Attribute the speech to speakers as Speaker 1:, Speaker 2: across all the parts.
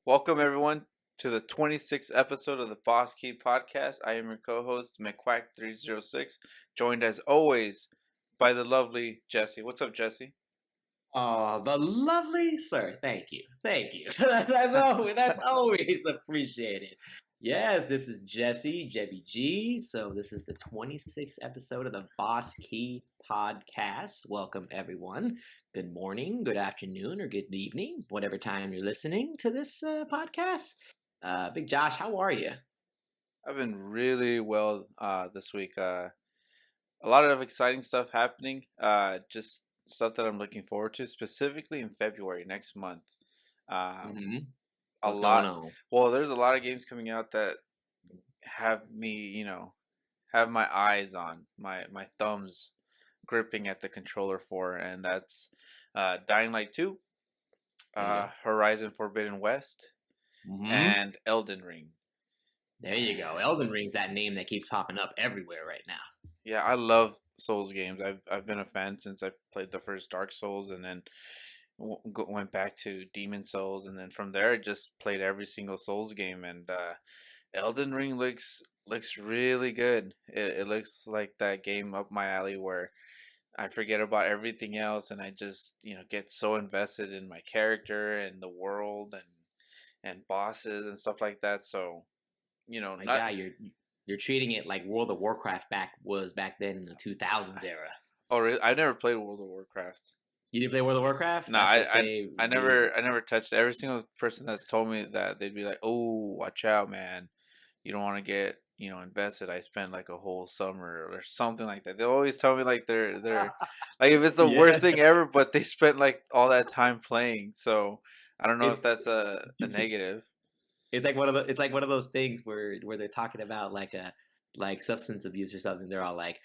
Speaker 1: Welcome everyone to the 26th episode of the Boss Key Podcast. I am your co-host Mcquack306, joined as always by the lovely Jesse. What's up, Jesse?
Speaker 2: Oh, the lovely sir. Thank you. Thank you. That's always appreciated. Yes, this is Jesse, Jebby G. So this is the 26th episode of the Boss Key Podcast. Welcome everyone. Good morning, good afternoon, or good evening, whatever time you're listening to this podcast. Big Josh, how are you?
Speaker 1: I've been really well this week. A lot of exciting stuff happening. Just stuff that I'm looking forward to, specifically in February next month. Um,
Speaker 2: Mm-hmm.
Speaker 1: a
Speaker 2: What's going
Speaker 1: lot.
Speaker 2: on?
Speaker 1: Well, there's a lot of games coming out that have me, have my eyes on my thumbs gripping at the controller for, and that's Dying Light 2,
Speaker 2: There you go.
Speaker 1: Horizon Forbidden West,
Speaker 2: Mm-hmm.
Speaker 1: and Elden Ring.
Speaker 2: There you go. Elden Ring's that name that keeps popping up everywhere right now.
Speaker 1: Yeah, I love Souls games. I've been a fan since I played the first Dark Souls, and then went back to Demon Souls, and then from there I just played every single Souls game. And Elden Ring looks really good. It looks like that game up my alley where I forget about everything else, and I just get so invested in my character and the world and bosses and stuff like that. So
Speaker 2: My
Speaker 1: not.
Speaker 2: God, you're treating it like World of Warcraft back then in the 2000s era.
Speaker 1: Oh, really? I never played World of Warcraft.
Speaker 2: You didn't play World of Warcraft?
Speaker 1: No,
Speaker 2: That's the same,
Speaker 1: I
Speaker 2: dude.
Speaker 1: never touched it. Every single person that's told me that, they'd be like, "Oh, watch out, man! You don't want to get invested." I spent like a whole summer or something like that. They always tell me like they're like if it's the worst
Speaker 2: Yeah,
Speaker 1: thing ever, but they spent like all that time playing. So I don't know if
Speaker 2: it's
Speaker 1: that's a negative.
Speaker 2: it's like one of those things where they're talking about like substance abuse or something. They're all like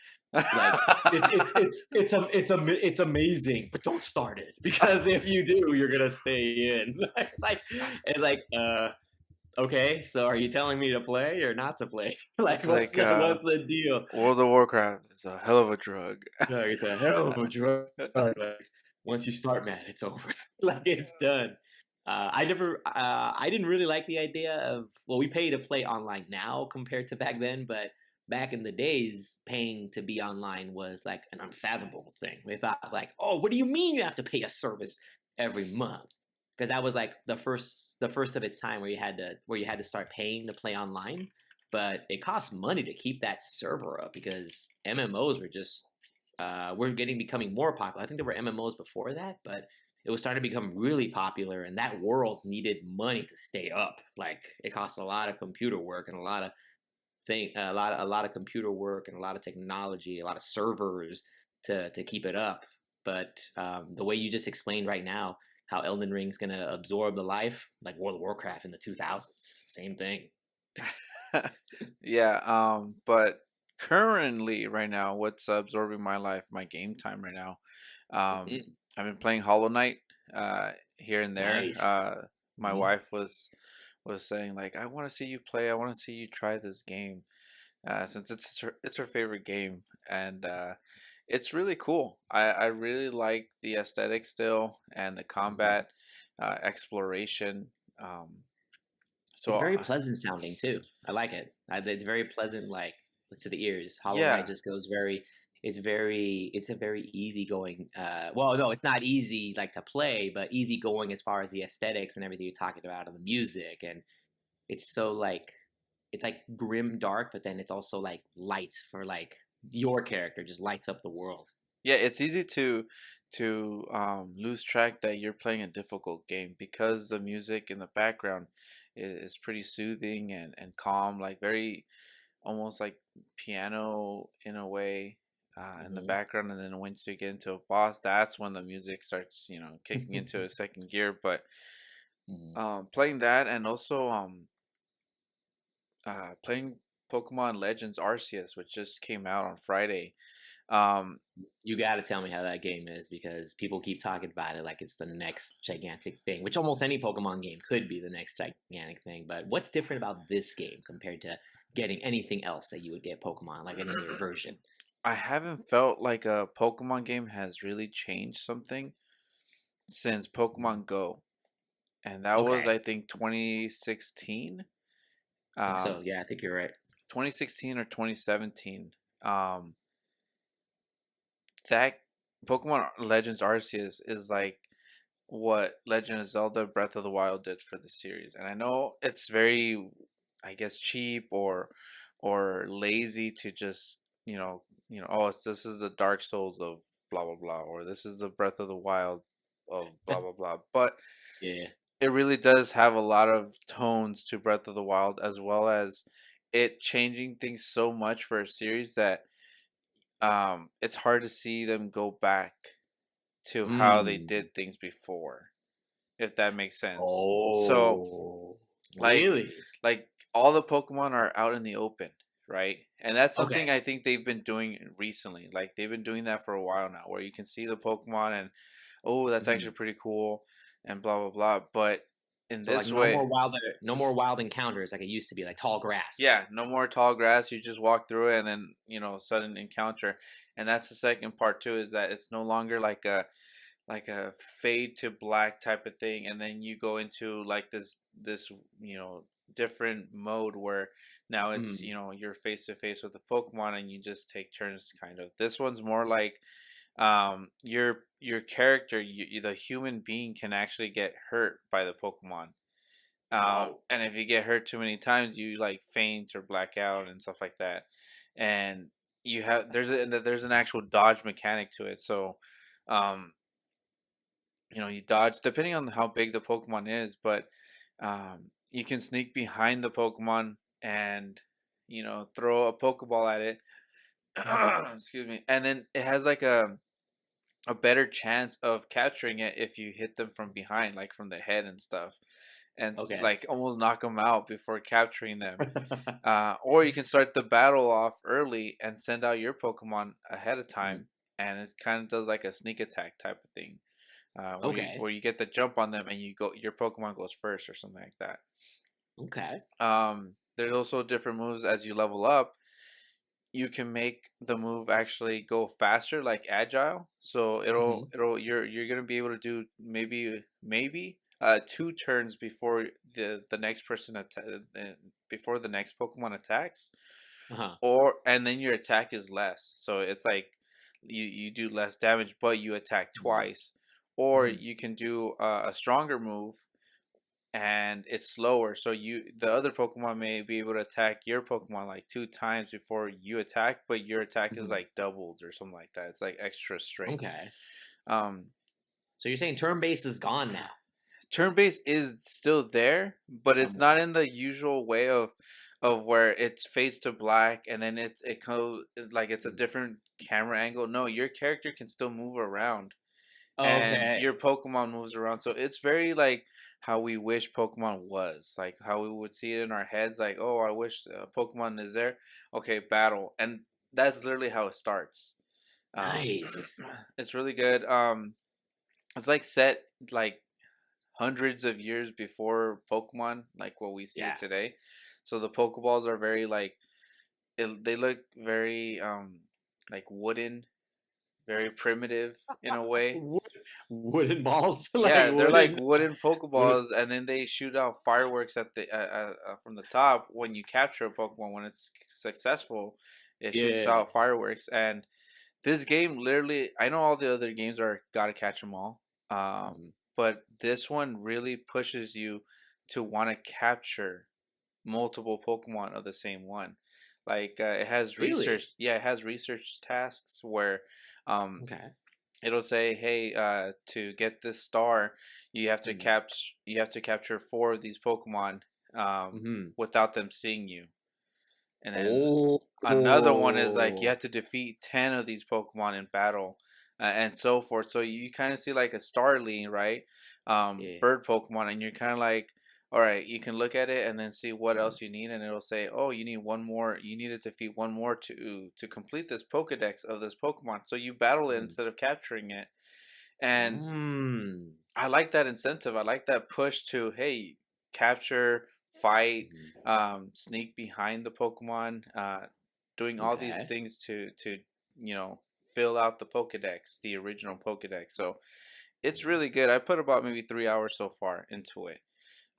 Speaker 2: it's amazing, but don't start it because if you do, you're gonna stay in. It's like okay, so are you telling me to play or not to play? Like
Speaker 1: It's like
Speaker 2: what's the deal?
Speaker 1: World of Warcraft is a hell of a drug.
Speaker 2: Like it's a hell of a drug. Like once you start, man, it's over. Like it's done. I didn't really like the idea of we pay to play online now compared to back then, but back in the days, paying to be online was like an unfathomable thing. We thought like, oh, what do you mean you have to pay a service every month? Because that was like the first of its time where you had to start paying to play online, but it costs money to keep that server up because MMOs were becoming more popular. I think there were MMOs before that, but it was starting to become really popular, and that world needed money to stay up. Like it costs a lot of computer work and a lot of computer work and a lot of technology, a lot of servers to keep it up. But the way you just explained right now, how Elden Ring's gonna absorb the life like World of Warcraft in the 2000s, same thing.
Speaker 1: Yeah, but currently right now, what's absorbing my life, my game time right now,
Speaker 2: Mhm.
Speaker 1: I've been playing Hollow Knight, here and there.
Speaker 2: Nice.
Speaker 1: My
Speaker 2: Mhm.
Speaker 1: wife was saying like, I want to see you play, I want to see you try this game, since it's her favorite game, and it's really cool. I really like the aesthetic still and the
Speaker 2: Mhm.
Speaker 1: combat, exploration. Um, so
Speaker 2: It's very pleasant sounding too. I like it. It's very pleasant, like to the ears. Hollow Knight
Speaker 1: yeah.
Speaker 2: just goes very. It's a very easygoing. Well, no, it's not easy like to play, but easygoing as far as the aesthetics and everything you're talking about and the music, and it's so like it's like grim dark, but then it's also like light for like your character just lights up the world.
Speaker 1: Yeah, it's easy to lose track that you're playing a difficult game because the music in the background is pretty soothing and calm, like very almost like piano in a way, in the
Speaker 2: Hmm.
Speaker 1: background. And then once you get into a boss, that's when the music starts, kicking into a second gear. But
Speaker 2: Hmm.
Speaker 1: playing that, and also playing Pokemon Legends Arceus, which just came out on Friday. Um,
Speaker 2: You got to tell me how that game is because people keep talking about it like it's the next gigantic thing, which almost any Pokemon game could be the next gigantic thing. But what's different about this game compared to getting anything else that you would get Pokemon, like any other version?
Speaker 1: I haven't felt like a Pokemon game has really changed something since Pokemon Go. and that was
Speaker 2: Okay.
Speaker 1: I think 2016.
Speaker 2: I think
Speaker 1: Um,
Speaker 2: so. Yeah, I think you're right.
Speaker 1: 2016 or 2017. Um, that Pokemon Legends Arceus is like what Legend of Zelda Breath of the Wild did for the series. And I know it's very, I guess, cheap or lazy to just, oh, this is the Dark Souls of blah blah blah, or this is the Breath of the Wild of blah blah blah. But
Speaker 2: Yeah.
Speaker 1: it really does have a lot of tones to Breath of the Wild, as well as it changing things so much for a series that it's hard to see them go back to how they
Speaker 2: Mm.
Speaker 1: did things before, if that makes sense. So
Speaker 2: Oh,
Speaker 1: like
Speaker 2: really?
Speaker 1: like all the Pokemon are out in the open, right? And that's something
Speaker 2: Okay.
Speaker 1: I think they've been doing recently. Like they've been doing that for a while now, where you can see the Pokemon and oh, that's
Speaker 2: Mhm.
Speaker 1: actually pretty cool and blah blah blah. But in
Speaker 2: So like
Speaker 1: this way,
Speaker 2: no more wild encounters like it used to be, like tall grass.
Speaker 1: yeah, no more tall grass. You just walk through it, and then sudden encounter. And that's the second part too, is that it's no longer like a fade to black type of thing, and then you go into like this different mode where now it's
Speaker 2: Mm.
Speaker 1: you're face to face with the Pokemon, and you just take turns. Kind of, this one's more like your character, the human being, can actually get hurt by the Pokemon.
Speaker 2: Wow.
Speaker 1: And if you get hurt too many times, you like faint or black out and stuff like that. And there's an actual dodge mechanic to it. So um you dodge depending on how big the Pokemon is, but you can sneak behind the Pokemon and throw a Pokeball at it.
Speaker 2: Mhm.
Speaker 1: Excuse me, and then it has like a better chance of capturing it if you hit them from behind, like from the head and stuff, and
Speaker 2: Okay.
Speaker 1: like almost knock them out before capturing them. Or you can start the battle off early and send out your Pokemon ahead of
Speaker 2: Mhm.
Speaker 1: time, and it kind of does like a sneak attack type of thing, where you
Speaker 2: Okay.
Speaker 1: where you get the jump on them and your Pokemon goes first or something like that.
Speaker 2: Okay.
Speaker 1: There's also different moves as you level up. You can make the move actually go faster, like agile. So
Speaker 2: Mhm.
Speaker 1: you're gonna be able to do maybe two turns before the next before the next Pokemon attacks,
Speaker 2: Uh-huh.
Speaker 1: and then your attack is less. So it's like you do less damage, but you attack
Speaker 2: Mhm.
Speaker 1: twice. Or
Speaker 2: Mhm.
Speaker 1: you can do a stronger move, and it's slower. So the other Pokemon may be able to attack your Pokemon like two times before you attack, but your attack is
Speaker 2: Mhm.
Speaker 1: like doubled or something like that. It's like extra strength.
Speaker 2: Okay.
Speaker 1: Um,
Speaker 2: So you're saying turn based is gone now
Speaker 1: Turn based is still there, but it's
Speaker 2: somewhat.
Speaker 1: not in the usual way of where it fades to black and then it goes like it's a
Speaker 2: Mhm.
Speaker 1: different camera angle. No, your character can still move around, and
Speaker 2: Okay.
Speaker 1: your Pokemon moves around. So it's very like how we wish Pokemon was, like how we would see it in our heads, like, oh, I wish Pokemon is there. Okay, battle, and that's literally how it starts. Um,
Speaker 2: Nice.
Speaker 1: it's really good. It's like set like hundreds of years before Pokemon, like what we see it
Speaker 2: Yeah.
Speaker 1: today. So the Pokeballs are very like they look very like wooden, very primitive in a way.
Speaker 2: Wood, wooden balls, like
Speaker 1: Yeah, they're like
Speaker 2: wooden,
Speaker 1: wooden
Speaker 2: wooden.
Speaker 1: Pokeballs, and then they shoot out fireworks at the from the top when you capture a Pokemon. When it's successful, it shoots
Speaker 2: Yeah.
Speaker 1: out fireworks. And this game, literally, I know all the other games are gotta catch them all,
Speaker 2: Mhm.
Speaker 1: but this one really pushes you to want to capture multiple Pokemon of the same one. Like it has research,
Speaker 2: Really?
Speaker 1: yeah, it has research tasks where um
Speaker 2: Okay.
Speaker 1: it'll say, "Hey, to get this star,
Speaker 2: Mhm.
Speaker 1: you have to capture four of these Pokemon,
Speaker 2: Mhm.
Speaker 1: without them seeing you." And then
Speaker 2: Oh.
Speaker 1: another one is like you have to defeat 10 of these Pokemon in battle, and so forth. So you kind of see like a Starly, right?
Speaker 2: Yeah.
Speaker 1: Bird Pokemon, and you're kind of like, all right, you can look at it and then see what
Speaker 2: Mhm.
Speaker 1: else you need, and it'll say, oh, you need one more. You need to defeat one more to complete this Pokedex of this Pokemon. So you battle it
Speaker 2: Mhm.
Speaker 1: instead of capturing it, and
Speaker 2: Mm.
Speaker 1: I like that incentive. I like that push to, hey, capture, fight,
Speaker 2: Mhm.
Speaker 1: sneak behind the Pokemon, doing all these
Speaker 2: Okay.
Speaker 1: things to fill out the Pokedex, the original Pokedex. So it's really good. I put about maybe 3 hours so far into it.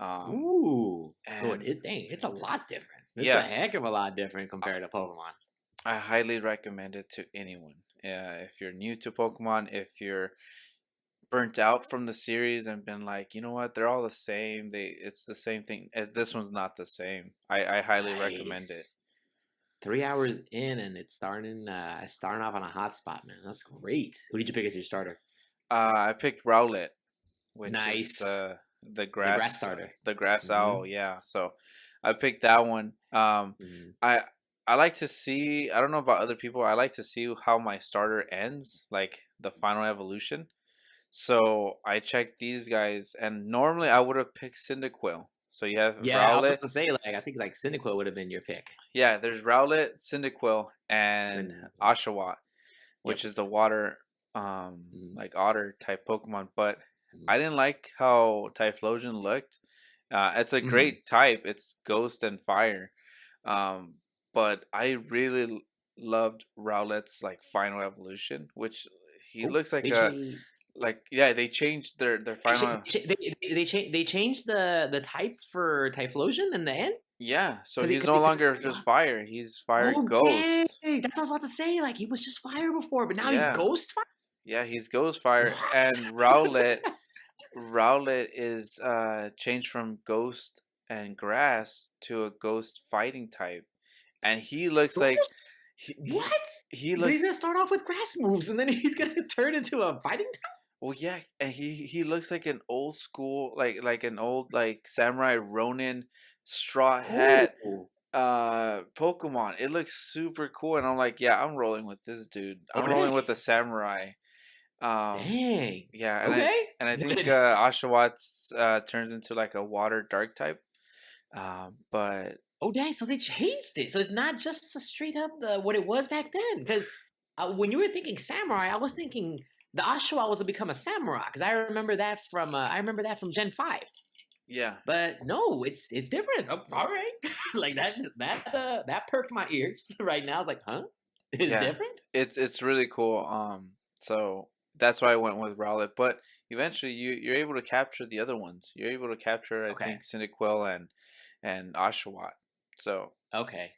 Speaker 1: Um,
Speaker 2: Ooh. So
Speaker 1: and
Speaker 2: dang, it's a lot different. It's a
Speaker 1: yeah,
Speaker 2: heck of a lot different compared to Pokemon.
Speaker 1: I highly recommend it to anyone. If you're new to Pokemon, if you're burnt out from the series and been like, you know what, they're all the same. It's the same thing. This one's not the same. I highly recommend it.
Speaker 2: Nice. 3 hours in and it's starting off on a hot spot, man. That's great. Who did you pick as your starter?
Speaker 1: I picked Rowlet, which is
Speaker 2: Nice. The grass
Speaker 1: grass
Speaker 2: starter.
Speaker 1: the grass
Speaker 2: Mm-hmm.
Speaker 1: owl. Yeah, so I picked that one.
Speaker 2: Mm-hmm.
Speaker 1: I I like to see. I don't know about other people. I like to see how my starter ends, like the final evolution. So I checked these guys, and normally I would have picked Cyndaquil. So you have
Speaker 2: Yeah, I was
Speaker 1: Rowlet.
Speaker 2: about to say, like, I think like Cyndaquil would have been your pick.
Speaker 1: Yeah, there's Rowlet, Cyndaquil, and
Speaker 2: And
Speaker 1: Oshawott,
Speaker 2: yep.
Speaker 1: which is the water,
Speaker 2: Mm-hmm.
Speaker 1: like otter type Pokemon. But
Speaker 2: Mm-hmm.
Speaker 1: I didn't like how Typhlosion looked. It's a
Speaker 2: Mm-hmm.
Speaker 1: great type. It's Ghost and Fire. Um, but I really loved Rowlet's like final evolution, which he
Speaker 2: Oh,
Speaker 1: looks like
Speaker 2: they
Speaker 1: a
Speaker 2: changed.
Speaker 1: like yeah they changed their final.
Speaker 2: They changed the type for Typhlosion in the end
Speaker 1: Yeah, so
Speaker 2: because
Speaker 1: he's no
Speaker 2: because
Speaker 1: longer just fire. He's fire
Speaker 2: oh dang,
Speaker 1: ghost.
Speaker 2: that's what I was about to say. Like he was just fire before, but now he's
Speaker 1: Yeah,
Speaker 2: ghost fire.
Speaker 1: yeah, he's ghost fire.
Speaker 2: What?
Speaker 1: And Rowlet is changed from ghost and grass to a ghost fighting type, and he looks like
Speaker 2: Ghost?
Speaker 1: he he,
Speaker 2: What?
Speaker 1: he
Speaker 2: But he's gonna
Speaker 1: looks
Speaker 2: start off with grass moves, and then he's gonna turn into a fighting type.
Speaker 1: well, yeah, and he looks like an old school like an old like samurai Ronin straw hat
Speaker 2: Oh,
Speaker 1: Pokemon. It looks super cool, and I'm like, yeah, I'm rolling with this dude.
Speaker 2: oh
Speaker 1: I'm rolling
Speaker 2: dang,
Speaker 1: with the samurai. Um,
Speaker 2: dang.
Speaker 1: yeah,
Speaker 2: Okay.
Speaker 1: and I think Oshawott turns into like a water dark type. But
Speaker 2: Oh dang, so they changed it. So it's not just a straight up the what it was back then. Because when you were thinking samurai, I was thinking the Ashwa was to become a samurai. Because I remember that from Gen 5.
Speaker 1: yeah,
Speaker 2: But no, it's different. Oh, all right, like that perked my ears right now. I was like, huh, it's
Speaker 1: yeah,
Speaker 2: different.
Speaker 1: it's really cool. So that's why I went with Rowlet. But eventually, you're able to capture the other ones. You're able to capture, I
Speaker 2: Okay,
Speaker 1: think, Cyndaquil and Oshawott. So
Speaker 2: okay.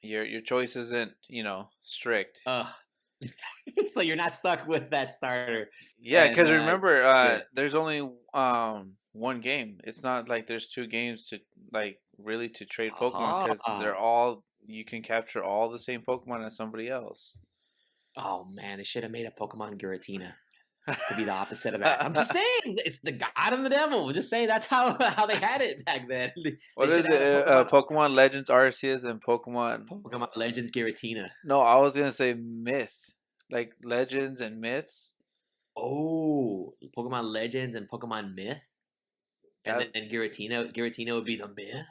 Speaker 1: your choice isn't strict.
Speaker 2: Uh, so you're not stuck with that starter,
Speaker 1: Yeah,
Speaker 2: and
Speaker 1: because remember,
Speaker 2: good.
Speaker 1: there's only one game. It's not like there's two games to like really to trade Pokemon because they're
Speaker 2: Ah,
Speaker 1: all you can capture all the same Pokemon as somebody else.
Speaker 2: oh man, they should have made a Pokemon Giratina to be the opposite of that. I'm just saying, it's the god and the devil. Just saying that's how they had it back then. They
Speaker 1: What
Speaker 2: should
Speaker 1: is
Speaker 2: have had a
Speaker 1: it?
Speaker 2: Pokemon
Speaker 1: Pokemon Legends Arceus and Pokemon.
Speaker 2: Pokemon Legends Giratina.
Speaker 1: No, I was gonna say Myth, like Legends and Myths.
Speaker 2: Oh, Pokemon Legends and Pokemon Myth, and
Speaker 1: That
Speaker 2: then Giratina would be the myth.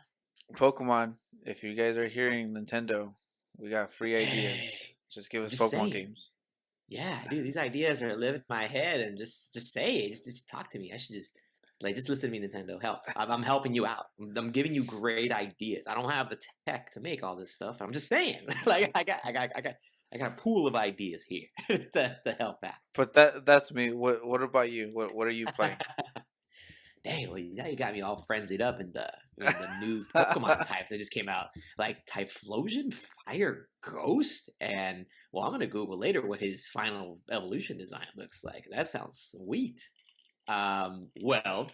Speaker 1: Pokemon. If you guys are hearing Nintendo, we got free ideas.
Speaker 2: Hey,
Speaker 1: Just give
Speaker 2: I'm
Speaker 1: us
Speaker 2: just
Speaker 1: Pokemon
Speaker 2: saying.
Speaker 1: games.
Speaker 2: Yeah, dude, these ideas are living in my head, and just say it. Just talk to me. I should just listen to me, Nintendo. Help. I'm helping you out. I'm giving you great ideas. I don't have the tech to make all this stuff. I'm just saying. Like I got a pool of ideas here to help
Speaker 1: But that's me. What about you? What are you playing?
Speaker 2: out. Dang, well, now you got me all frenzied up in the new Pokemon types that just came out, like Typhlosion, Fire Ghost, and well, I'm gonna Google later what his final evolution design looks like. That sounds sweet. Well,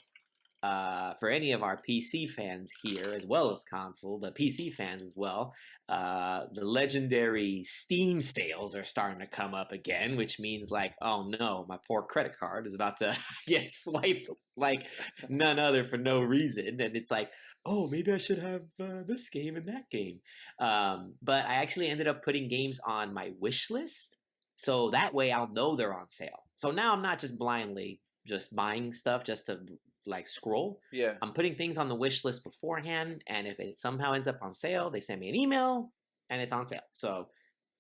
Speaker 2: for any of our PC fans here, as well as console, but PC fans as well, the legendary Steam sales are starting to come up again, which means like, oh no, my poor credit card is about to get swiped like none other for no reason, and it's like, oh, maybe I should have this game and that game. But I actually ended up putting games on my wish list, so that way I'll know they're on sale. So now I'm not just blindly just buying stuff just to like scroll.
Speaker 1: Yeah.
Speaker 2: I'm putting things on the wish list beforehand, and if it somehow ends up on sale, they send me an email and it's on sale. So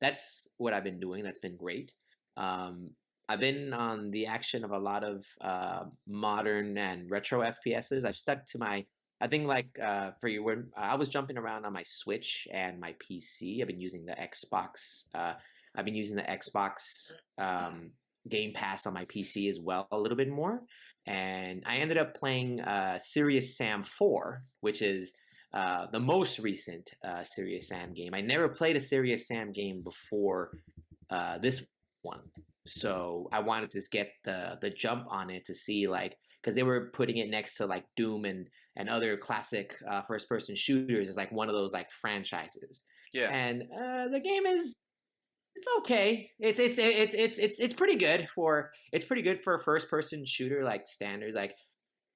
Speaker 2: that's what I've been doing. That's been great. Um, I've been on the action of a lot of modern and retro FPSs. I've stuck to my, I think like for you, when I was jumping around on my Switch and my PC, I've been using the Xbox. I've been using the Xbox Game Pass on my PC as well a little bit more, and I ended up playing Serious Sam 4, which is the most recent Serious Sam game. I never played a Serious Sam game before this one, so I wanted to get the jump on it to see like because they were putting it next to like Doom and other classic first person shooters as like one of those like franchises.
Speaker 1: Yeah.
Speaker 2: And the game is it's okay. It's pretty good for a first person shooter like standards. Like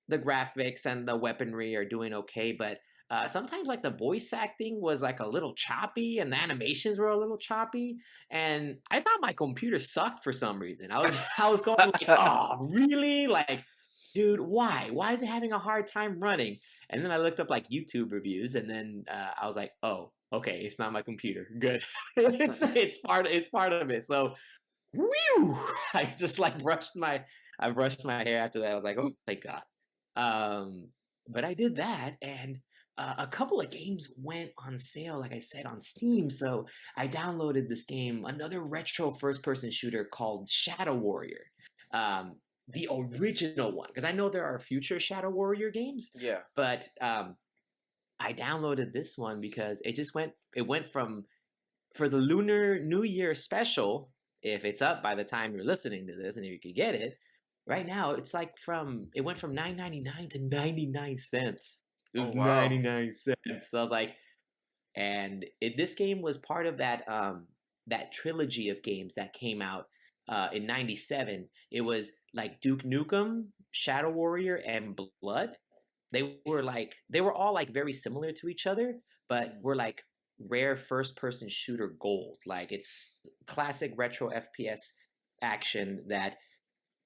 Speaker 2: the graphics and the weaponry are doing okay, but sometimes like the voice acting was like a little choppy and the animations were a little choppy, and I thought my computer sucked for some reason. I was going like, oh really? Like, dude, why is it having a hard time running? And then I looked up like YouTube reviews, and then I was like, oh okay, it's not my computer. Good. It's part of it. So whew, I just like I brushed my hair after that. I was like, oh thank God. But I did that, and a couple of games went on sale, like I said, on Steam. So I downloaded this game, another retro first-person shooter called Shadow Warrior, the original one, because I know there are future Shadow Warrior games,
Speaker 1: Yeah.
Speaker 2: but I downloaded this one because it went from for the Lunar New Year special. If it's up by the time you're listening to this, and if you could get it, right now it's like it went from 9.99 to 99 cents. It
Speaker 1: Oh
Speaker 2: was
Speaker 1: wow.
Speaker 2: 99 cents. So I was like, and this game was part of that trilogy of games that came out in '97. It was like Duke Nukem, Shadow Warrior, and Blood. They were all like very similar to each other, but
Speaker 1: Mm.
Speaker 2: were like rare first person shooter gold. Like it's classic retro FPS action that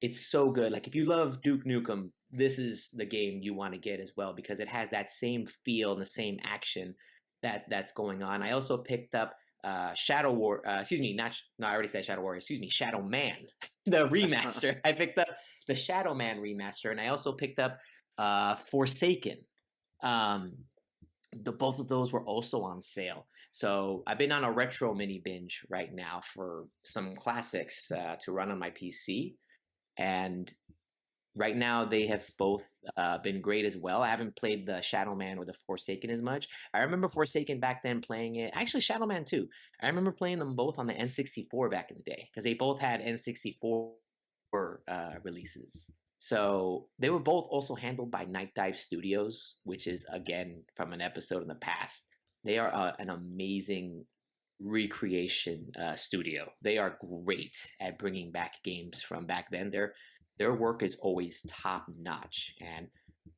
Speaker 2: it's so good. Like if you love Duke Nukem, this is the game you want to get as well because it has that same feel and the same action that's going on. I also picked up Shadow War. Excuse me, not no, I already said Shadow Warrior. Excuse me, Shadow Man, the remaster. I picked up the Shadow Man remaster, and I also picked up Forsaken. Um, both of those were also on sale. So I've been on a retro mini binge right now for some classics to run on my PC, and right now they have both been great as well. I haven't played the Shadow Man or the Forsaken as much. I remember Forsaken back then playing it. Actually, Shadow Man too. I remember playing them both on the N64 back in the day because they both had N64 releases. So they were both also handled by Night Dive Studios, which is again from an episode in the past. They are an amazing recreation studio. They are great at bringing back games from back then. Their work is always top notch, and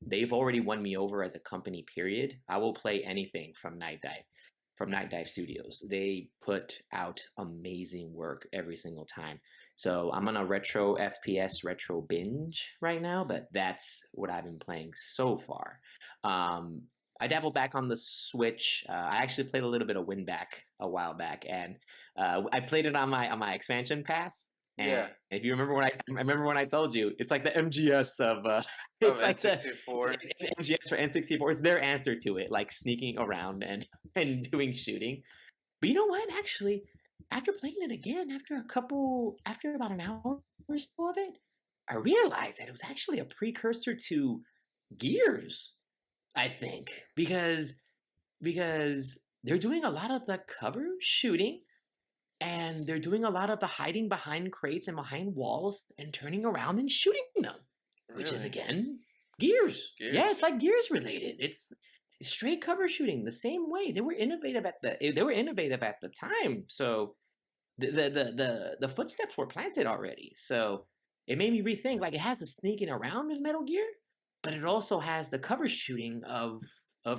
Speaker 2: they've already won me over as a company. Period. I will play anything from Night Dive Studios. They put out amazing work every single time. So I'm on a retro FPS retro binge right now, but that's what I've been playing so far. Um, I dabbled back on the Switch. I actually played a little bit of Winback a while back, and I played it on my expansion pass. And
Speaker 1: Yeah.
Speaker 2: if you remember I remember when I told you, it's like the MGS of
Speaker 1: Of
Speaker 2: it's like the
Speaker 1: N64.
Speaker 2: MGS for N64. It's their answer to it, like sneaking around and and doing shooting. But you know what? Actually, after playing it again, after about an hour or so of it, I realized that it was actually a precursor to Gears. I think because they're doing a lot of the cover shooting and they're doing a lot of the hiding behind crates and behind walls and turning around and shooting them, which is
Speaker 1: Really?
Speaker 2: again Gears. Yeah, it's
Speaker 1: Gears.
Speaker 2: like Gears related. It's straight cover shooting the same way. They were innovative at the time. So the footsteps were planted already. So it made me rethink. Like it has the sneaking around of Metal Gear, but it also has the cover shooting of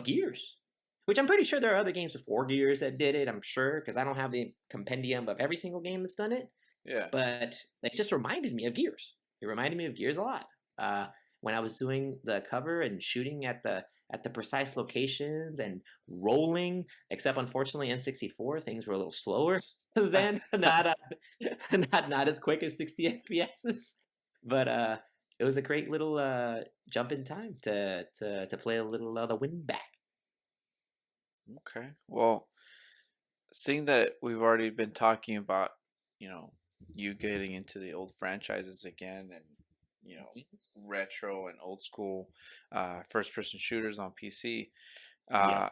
Speaker 2: Gears, which I'm pretty sure there are other games before Gears that did it. I'm sure because I don't have the compendium of every single game that's done it,
Speaker 1: Yeah.
Speaker 2: but it just reminded me of Gears. It reminded me of Gears a lot. Uh, when I was doing the cover and shooting at the precise locations and rolling, except unfortunately N64 things were a little slower than not as quick as 60 FPSs. But it was a great little jump in time to play a little the win back.
Speaker 1: Okay. Well, seeing that we've already been talking about, you know, you getting into the old franchises again, and retro and old school first person shooters on PC,
Speaker 2: Yeah.
Speaker 1: uh,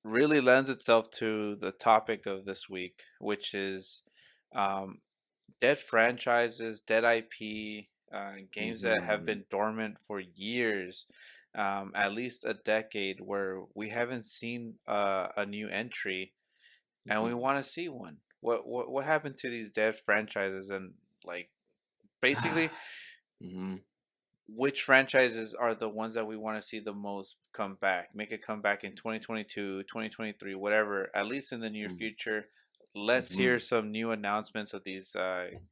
Speaker 1: really lends itself to the topic of this week, which is um, dead franchises, dead IP, games that have
Speaker 2: Hmm.
Speaker 1: been dormant for years, at least a decade, where we haven't seen a new entry, and we
Speaker 2: Hmm.
Speaker 1: want to see one. What happened to these dead franchises, and like basically
Speaker 2: Hmm.
Speaker 1: which franchises are the ones that we want to see the most come back, make a comeback in 2022, 2023, whatever, at least in the near future. Let's hear
Speaker 2: Hmm.
Speaker 1: some new announcements of these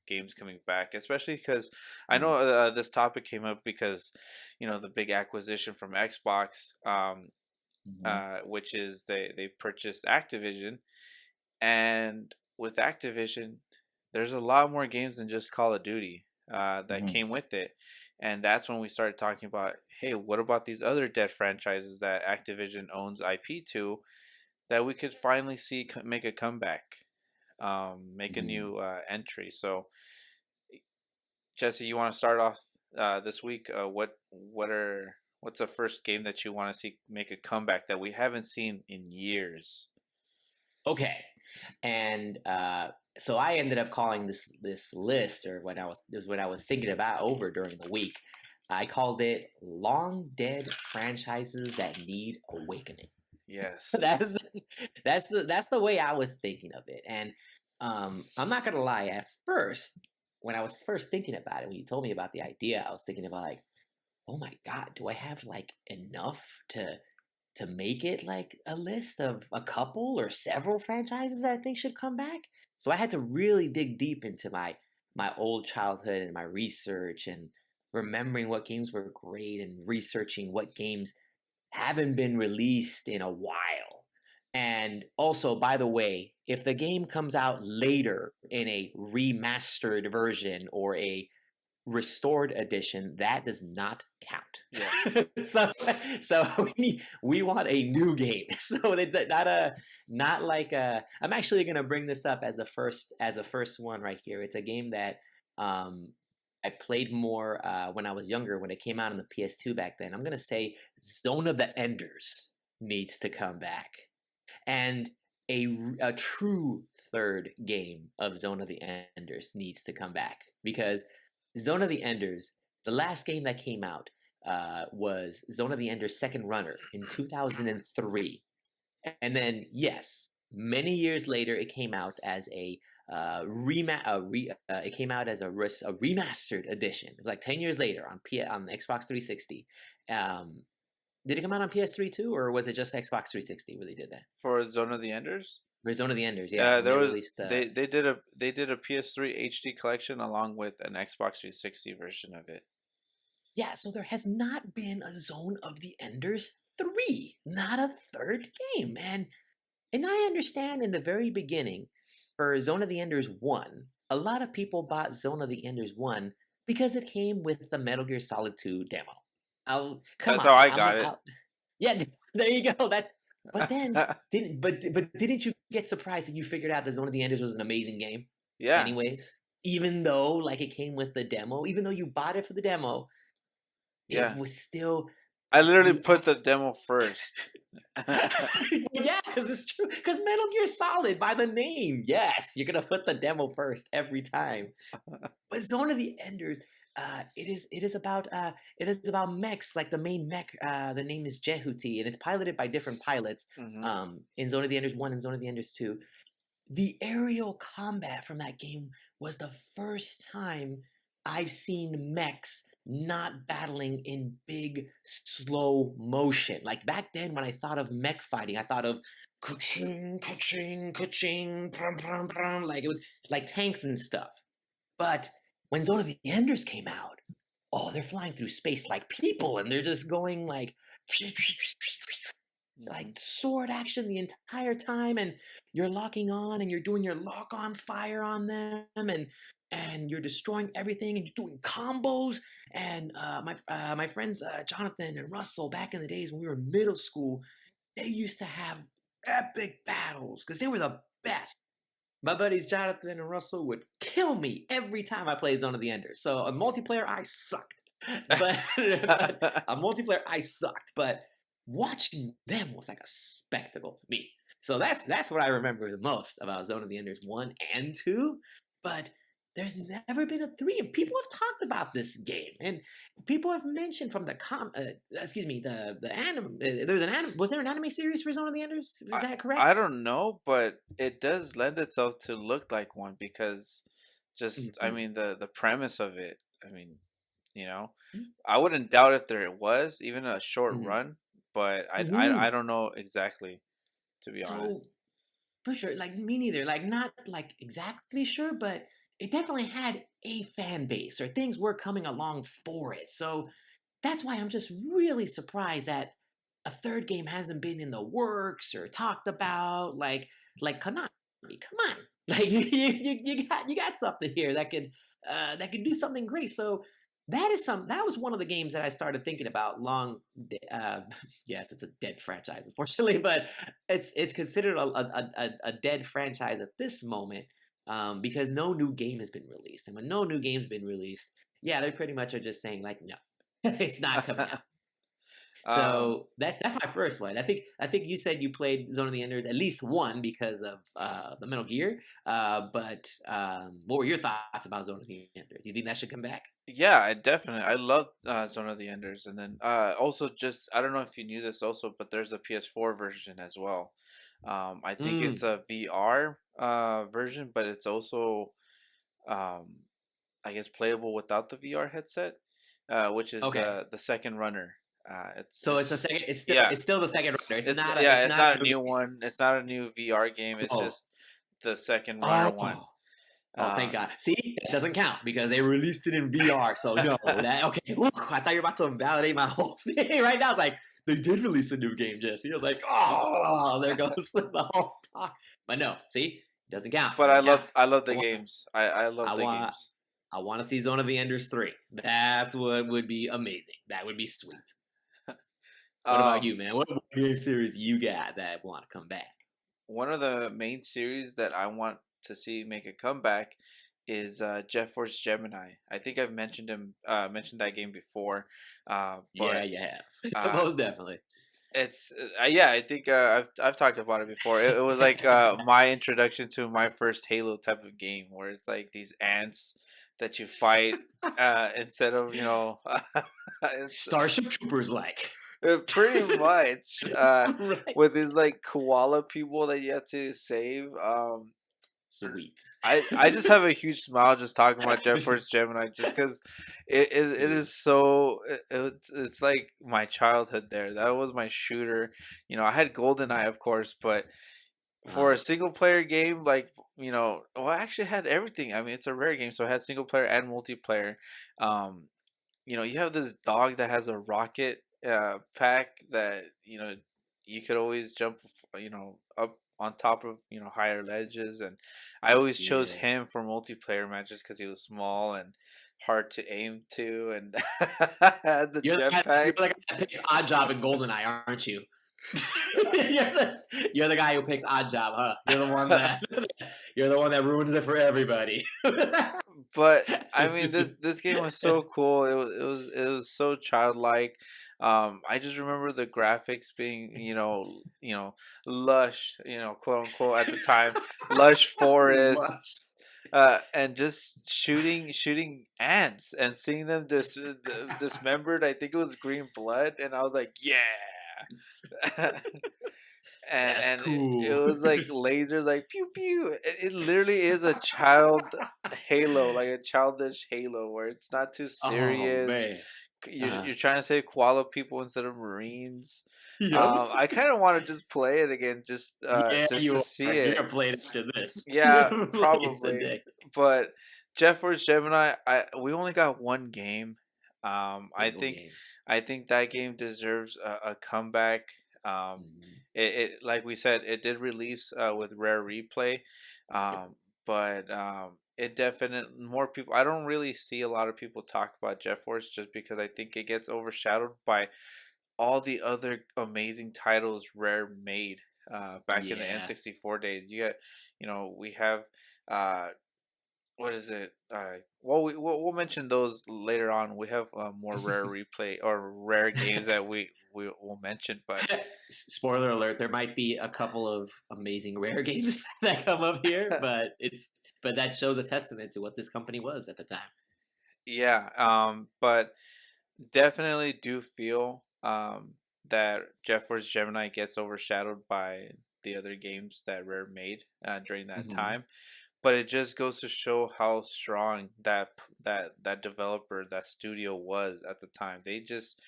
Speaker 1: games coming back, especially because I know this topic came up because, the big acquisition from Xbox,
Speaker 2: Hmm.
Speaker 1: which is they purchased Activision, and with Activision, there's a lot more games than just Call of Duty that
Speaker 2: Hmm.
Speaker 1: came with it. And that's when we started talking about, hey, what about these other dead franchises that Activision owns IP to that we could finally see make a comeback, make a
Speaker 2: Hmm.
Speaker 1: new entry. So, Jesse, you want to start off this week? What's the first game that you want to see make a comeback that we haven't seen in years?
Speaker 2: Okay. And so I ended up calling this list, or when I was thinking about over during the week, I called it "Long Dead Franchises That Need Awakening."
Speaker 1: Yes.
Speaker 2: That's the way I was thinking of it. And I'm not gonna lie. At first, when I was first thinking about it, when you told me about the idea, I was thinking about like, oh my god, do I have like enough to make it like a list of a couple or several franchises that I think should come back? So I had to really dig deep into my old childhood and my research and remembering what games were great and researching what games haven't been released in a while. And also, by the way, if the game comes out later in a remastered version or a restored edition, that does not
Speaker 1: Yeah.
Speaker 2: count. So we want a new game. So it's not like a. I'm actually going to bring this up as a first one right here. It's a game that um I played more when I was younger, when it came out on the PS2 back then. I'm going to say Zone of the Enders needs to come back, and a true third game of Zone of the Enders needs to come back, because Zone of the Enders, the last game that came out, was Zone of the Enders Second Runner in 2003. And then, yes, many years later, it came out as it came out as a remastered edition. It was like 10 years later on the Xbox 360. Um, did it come out on PS3 too, or was it just Xbox 360 where they did that?
Speaker 1: For Zone of the Enders?
Speaker 2: For Zone of the Enders, yeah, when
Speaker 1: There
Speaker 2: they
Speaker 1: was
Speaker 2: released
Speaker 1: they did a PS3 HD collection along with an Xbox 360 version of it.
Speaker 2: yeah, so there has not been a Zone of the Enders 3, not a third game, man. And I understand in the very beginning, for Zone of the Enders 1, a lot of people bought Zone of the Enders 1 because it came with the Metal Gear Solid 2 demo. I'll come
Speaker 1: That's how
Speaker 2: on,
Speaker 1: I
Speaker 2: I'm
Speaker 1: got
Speaker 2: not
Speaker 1: it.
Speaker 2: out. Yeah, there you go. But then didn't you get surprised that you figured out that Zone of the Enders was an amazing game?
Speaker 1: Yeah,
Speaker 2: Anyways, even though like it came with the demo, even though you bought it for the demo, it
Speaker 1: yeah.
Speaker 2: was still
Speaker 1: I literally
Speaker 2: the
Speaker 1: put the demo first.
Speaker 2: yeah, because it's true. Because Metal Gear Solid, by the name, yes, you're gonna put the demo first every time. But Zone of the Enders, it is about mechs. Like the main mech, the name is Jehuti, and it's piloted by different pilots.
Speaker 1: Hmm.
Speaker 2: In Zone of the Enders 1 and Zone of the Enders 2, the aerial combat from that game was the first time I've seen mechs not battling in big slow motion. Like back then, when I thought of mech fighting, I thought of ka-ching, ka-ching, ka-ching, brum, brum, brum, like it would like tanks and stuff. But when Zone of the Enders came out, oh, they're flying through space like people, and they're just going like
Speaker 1: Hmm.
Speaker 2: sword action the entire time, and you're locking on and you're doing your lock on fire on them, and you're destroying everything and you're doing combos. And my friends Jonathan and Russell, back in the days when we were in middle school, they used to have epic battles because they were the best. My buddies Jonathan and Russell would kill me every time I played Zone of the Enders. So a multiplayer, I sucked, but a multiplayer, I sucked. But watching them was like a spectacle to me. So that's what I remember the most about Zone of the Enders 1 and 2. But there's never been a three, and people have talked about this game, and people have mentioned from the excuse me, the anime. There's an anime. Was there an anime series for Zone of the Enders? Is
Speaker 1: I
Speaker 2: that
Speaker 1: I
Speaker 2: correct?
Speaker 1: don't know, but it does lend itself to look like one because just I
Speaker 2: Mhm.
Speaker 1: mean the premise of it. I mean, you know, I wouldn't doubt if there was even a short
Speaker 2: Mhm.
Speaker 1: run, but I
Speaker 2: Mhm.
Speaker 1: don't know exactly, to be honest.
Speaker 2: So for sure, like me neither. Like not like exactly sure, but it definitely had a fan base, or things were coming along for it. So that's why I'm just really surprised that a third game hasn't been in the works or talked about. Like Konami, come on, like you got something here that could do something great. So that was one of the games that I started thinking about long. Yes, it's a dead franchise, unfortunately, but it's considered a dead franchise at this moment, because no new game has been released, and when no new game's been released, yeah, they pretty much are just saying like no, it's not coming out.
Speaker 1: um,
Speaker 2: So that's my first one. I think you said you played Zone of the Enders at least one because of the Metal Gear. But what were your thoughts about Zone of the Enders? Do you think that should come back?
Speaker 1: yeah, I love Zone of the Enders, and then also just I don't know if you knew this also, but there's a PS4 version as well. I think it's
Speaker 2: Mm,
Speaker 1: a VR version, but it's also um I guess playable without the VR headset, which is
Speaker 2: okay.
Speaker 1: the second runner.
Speaker 2: So it's a second.
Speaker 1: Yeah,
Speaker 2: It's still the second runner. It's
Speaker 1: it's
Speaker 2: not a.
Speaker 1: yeah,
Speaker 2: It's
Speaker 1: it's
Speaker 2: not
Speaker 1: not a
Speaker 2: a new
Speaker 1: new
Speaker 2: game.
Speaker 1: one. It's not a new VR game. It's
Speaker 2: Oh.
Speaker 1: just the second runner one.
Speaker 2: Oh. Oh, thank
Speaker 1: Um,
Speaker 2: God. See, that doesn't count because they released it in VR. So no, that okay. Ooh, I thought you were about to invalidate my whole thing right now. It's like they did release a new game, Jesse. I was like, oh, there goes the whole talk. But no, see, doesn't count.
Speaker 1: but
Speaker 2: Doesn't count.
Speaker 1: I love
Speaker 2: I
Speaker 1: the
Speaker 2: want,
Speaker 1: games. I
Speaker 2: I
Speaker 1: love the
Speaker 2: want,
Speaker 1: games.
Speaker 2: I want to see Zone of the Enders 3. That's what would be amazing. That would be sweet. What about
Speaker 1: Um,
Speaker 2: you, man? What game series you got that want to come back?
Speaker 1: One of the main series that I want to see make a comeback is Jet Force Gemini. I think I've mentioned that game before,
Speaker 2: Yeah,
Speaker 1: but
Speaker 2: you have.
Speaker 1: uh,
Speaker 2: Most definitely.
Speaker 1: it's yeah. I think I've talked about it before. It was like my introduction to my first Halo type of game, where it's like these ants that you fight instead of it's
Speaker 2: Starship Troopers like.
Speaker 1: pretty much
Speaker 2: Right.
Speaker 1: with these like koala people that you have to save.
Speaker 2: Sweet.
Speaker 1: I just have a huge smile just talking about Jet Force Gemini just because it
Speaker 2: Yeah.
Speaker 1: is so it's like my childhood there. That was my shooter. I had GoldenEye, of course, but for a
Speaker 2: Uh,
Speaker 1: single player game, like well, I actually had everything. I mean, it's a rare game, so I had single player and multiplayer. Um, you have this dog that has a rocket pack that you could always jump, up on top of higher ledges, and I always chose
Speaker 2: yeah.
Speaker 1: him for multiplayer matches because he was small and hard to aim to, and had the
Speaker 2: You're
Speaker 1: jetpack.
Speaker 2: the guy that picks Odd Job in Goldeneye, aren't you? You're the guy who picks Odd Job, huh? You're the one that you're the one that ruins it for everybody.
Speaker 1: But I mean, this game was so cool. It was so childlike. I just remember the graphics being lush, quote unquote at the time, lush
Speaker 2: Lush.
Speaker 1: forests, and just shooting ants and seeing them dismembered. I think it was green blood, and I was like, yeah. and
Speaker 2: That's
Speaker 1: and it
Speaker 2: cool.
Speaker 1: was like lasers, like pew pew. It literally is a child Halo, like a childish Halo, where it's not too
Speaker 2: Oh
Speaker 1: serious.
Speaker 2: man.
Speaker 1: You're trying to save koala people instead of Marines.
Speaker 2: Yep.
Speaker 1: I kind of want to just play it again,
Speaker 2: Yeah,
Speaker 1: just to
Speaker 2: you
Speaker 1: see
Speaker 2: are. You're
Speaker 1: it.
Speaker 2: gonna play it after this.
Speaker 1: Yeah,
Speaker 2: Play it
Speaker 1: probably.
Speaker 2: today.
Speaker 1: But Jet Force Gemini, we only got one game.
Speaker 2: Single game.
Speaker 1: I think that game deserves a comeback. Um,
Speaker 2: Mhm.
Speaker 1: like we said, it did release with Rare Replay,
Speaker 2: Yep.
Speaker 1: but it definitely more people. I don't really see a lot of people talk about Jet Force just because I think it gets overshadowed by all the other amazing titles Rare made. back in the
Speaker 2: Yeah.
Speaker 1: N64 days. We have uh, what is it? Well, we'll mention those later on. We have more rare replay or rare games that we will mention, but
Speaker 2: Spoiler alert: there might be a couple of amazing rare games that come up here, but that shows a testament to what this company was at the time.
Speaker 1: yeah, but definitely do feel that Jet Force Gemini gets overshadowed by the other games that Rare made during that
Speaker 2: Hmm.
Speaker 1: time. But it just goes to show how strong that developer, that studio was at the time. They just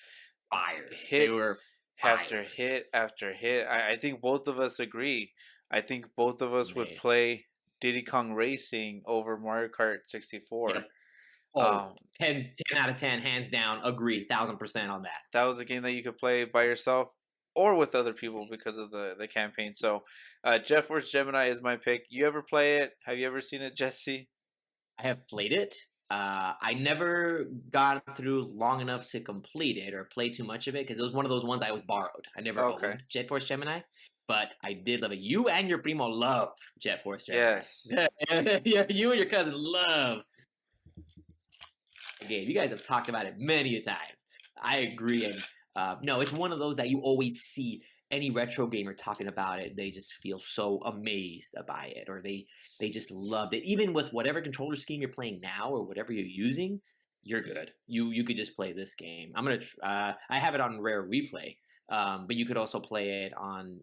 Speaker 2: Fire. They
Speaker 1: hit
Speaker 2: were
Speaker 1: after
Speaker 2: fire.
Speaker 1: hit after hit. I think both of us agree. I think both of us would
Speaker 2: They.
Speaker 1: play Diddy Kong Racing over Mario Kart 64.
Speaker 2: Yep. Oh,
Speaker 1: Um,
Speaker 2: 10 out of 10, hands down. Agree, 1,000% on that.
Speaker 1: that was a game that you could play by yourself or with other people because of the campaign. So, Jet Force Gemini is my pick. You ever play it? Have you ever seen it, Jesse?
Speaker 2: I have played it. I never got through long enough to complete it or play too much of it because it was one of those ones I was borrowed. I never
Speaker 1: Okay.
Speaker 2: owned Jet Force Gemini, but I did love it. You and your primo love Jet Force Gemini.
Speaker 1: Yes.
Speaker 2: Yeah, you and your cousin love the game. You guys have talked about it many a times. I agree, and no, it's one of those that you always see any retro gamer talking about it. They just feel so amazed by it, or they just loved it. Even with whatever controller scheme you're playing now, or whatever you're using, you're good. You could just play this game. I have it on Rare Replay, but you could also play it on.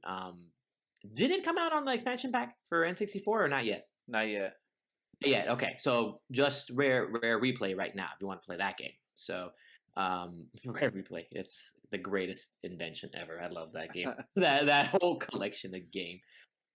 Speaker 2: Did it come out on the expansion pack for N64 or not yet?
Speaker 1: Not yet.
Speaker 2: Yeah, okay. So just rare replay right now if you want to play that game. So rare replay, it's the greatest invention ever. I love that game. That whole collection of game.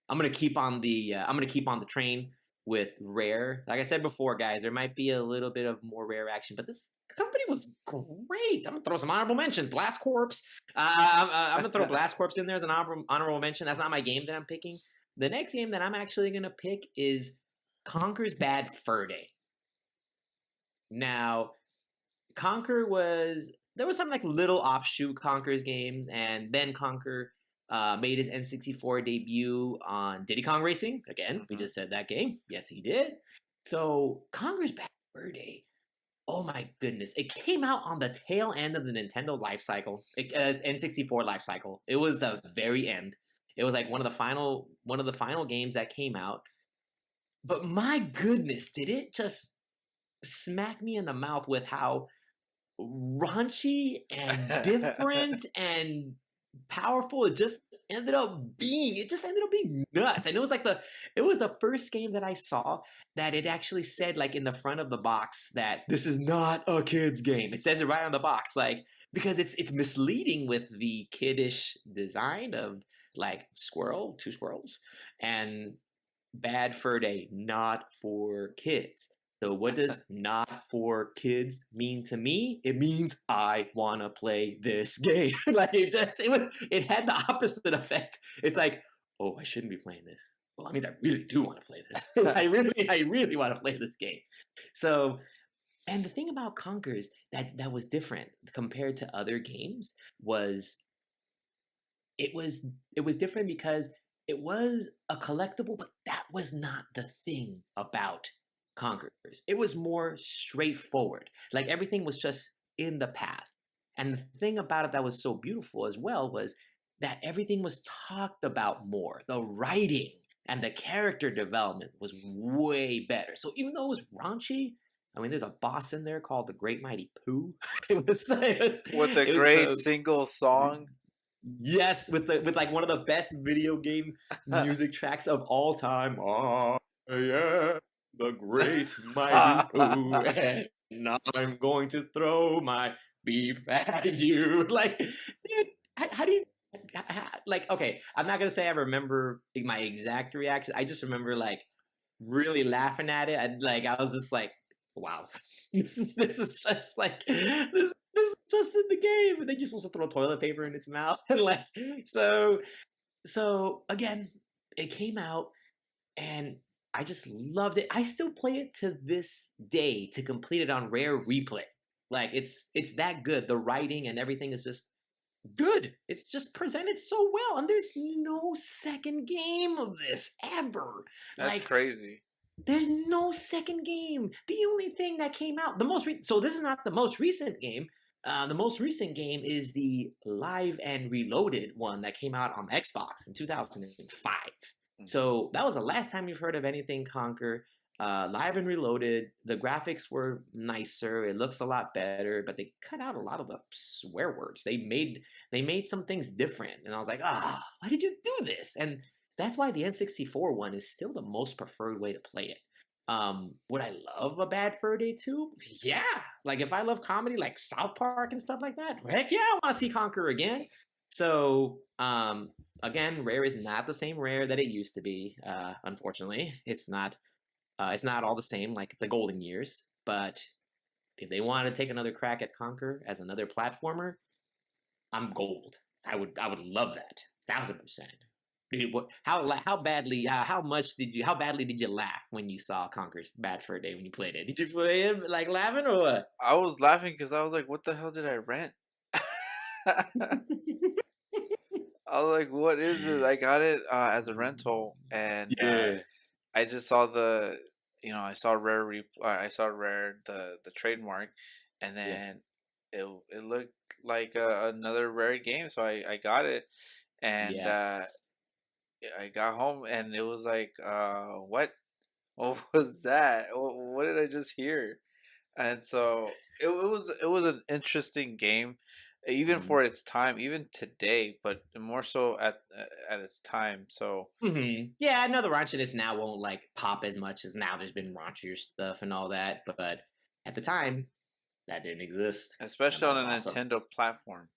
Speaker 2: I'm gonna keep on the train with rare. Like I said before, guys, there might be a little bit of more rare action, but this company was great. I'm gonna throw some honorable mentions. Blast Corps. I'm gonna throw Blast Corps in there as an honorable mention. That's not my game that I'm picking. The next game that I'm actually gonna pick is Conker's Bad Fur Day. Now, Conker was there was some like little offshoot Conker's games, and then Conker made his N64 debut on Diddy Kong Racing. Again, we
Speaker 1: Hmm.
Speaker 2: just said that game. Yes, he did. So Conker's Bad Fur Day. Oh my goodness! It came out on the tail end of the Nintendo life cycle, N64 life cycle. It was the very end. It was like one of the final games that came out. But my goodness, did it just smack me in the mouth with how raunchy and different and powerful it just ended up being. It just ended up being nuts. And it was the first game that I saw that it actually said like in the front of the box that this is not a kid's game. It says it right on the box, like because it's misleading with the kiddish design of like two squirrels, and Bad Fur Day, not for kids. So what does not for kids mean to me? It means I want to play this game. Like it had the opposite effect. It's like, oh, I shouldn't be playing this. Well, that means I really do want to play this. I really want to play this game. So, and the thing about Conkers that was different compared to other games was it was it was different because it was a collectible, but that was not the thing about Conquerors. It was more straightforward. Like everything was just in the path. And the thing about it that was so beautiful as well was that everything was talked about more. The writing and the character development was way better. So even though it was raunchy, I mean, there's a boss in there called the Great Mighty Pooh.
Speaker 1: With a
Speaker 2: It was
Speaker 1: great
Speaker 2: so
Speaker 1: single song.
Speaker 2: yes, with like one of the best video game music tracks of all time. Oh, yeah, the great mighty Pooh, and I'm going to throw my beef at you. Like, dude, how do you like? Okay, I'm not gonna say I remember my exact reaction. I just remember like really laughing at it. I was just like, wow, this is just like this is just in the game, and then you're supposed to throw toilet paper in its mouth, and like so again, it came out, and I just loved it. I still play it to this day to complete it on Rare Replay. Like it's that good. The writing and everything is just good. It's just presented so well, and there's no second game of this ever.
Speaker 1: That's
Speaker 2: Like,
Speaker 1: crazy.
Speaker 2: there's no second game. The only thing that came out, so this is not the most recent game. The most recent game is the Live and Reloaded one that came out on Xbox in 2005.
Speaker 1: Hmm.
Speaker 2: So that was the last time you've heard of anything Conquer. Live and Reloaded, the graphics were nicer. It looks a lot better, but they cut out a lot of the swear words. They made some things different, and I was like, why did you do this? And that's why the N64 one is still the most preferred way to play it. Would I love a Bad Fur Day 2? Yeah. Like if I love comedy like South Park and stuff like that, heck yeah, I want to see Conquer again. So again, Rare is not the same Rare that it used to be. Unfortunately, it's not all the same like the golden years. But if they want to take another crack at Conquer as another platformer, I'm gold. I would love that. 1,000%. Dude, how badly did you laugh when you saw Conker's Bad Fur Day when you played it? Did you play it like laughing or what?
Speaker 1: I was laughing because I was like, "What the hell did I rent?" I was like, "What is this?" I got it as a rental, and
Speaker 2: Yeah,
Speaker 1: I just saw I saw I saw Rare the trademark, and
Speaker 2: yeah,
Speaker 1: then it looked like another Rare game, so I got it, and
Speaker 2: yes.
Speaker 1: I got home, and it was like, what? What was that? What did I just hear? And so it was an interesting game, even
Speaker 2: Mhm.
Speaker 1: for its time, even today, but more so at its time. So
Speaker 2: Yeah, I know the raunchiness now won't like pop as much as now. There's been raunchier stuff and all that, but at the time that didn't exist, and
Speaker 1: especially
Speaker 2: that
Speaker 1: on
Speaker 2: was
Speaker 1: a
Speaker 2: awesome.
Speaker 1: Nintendo platform.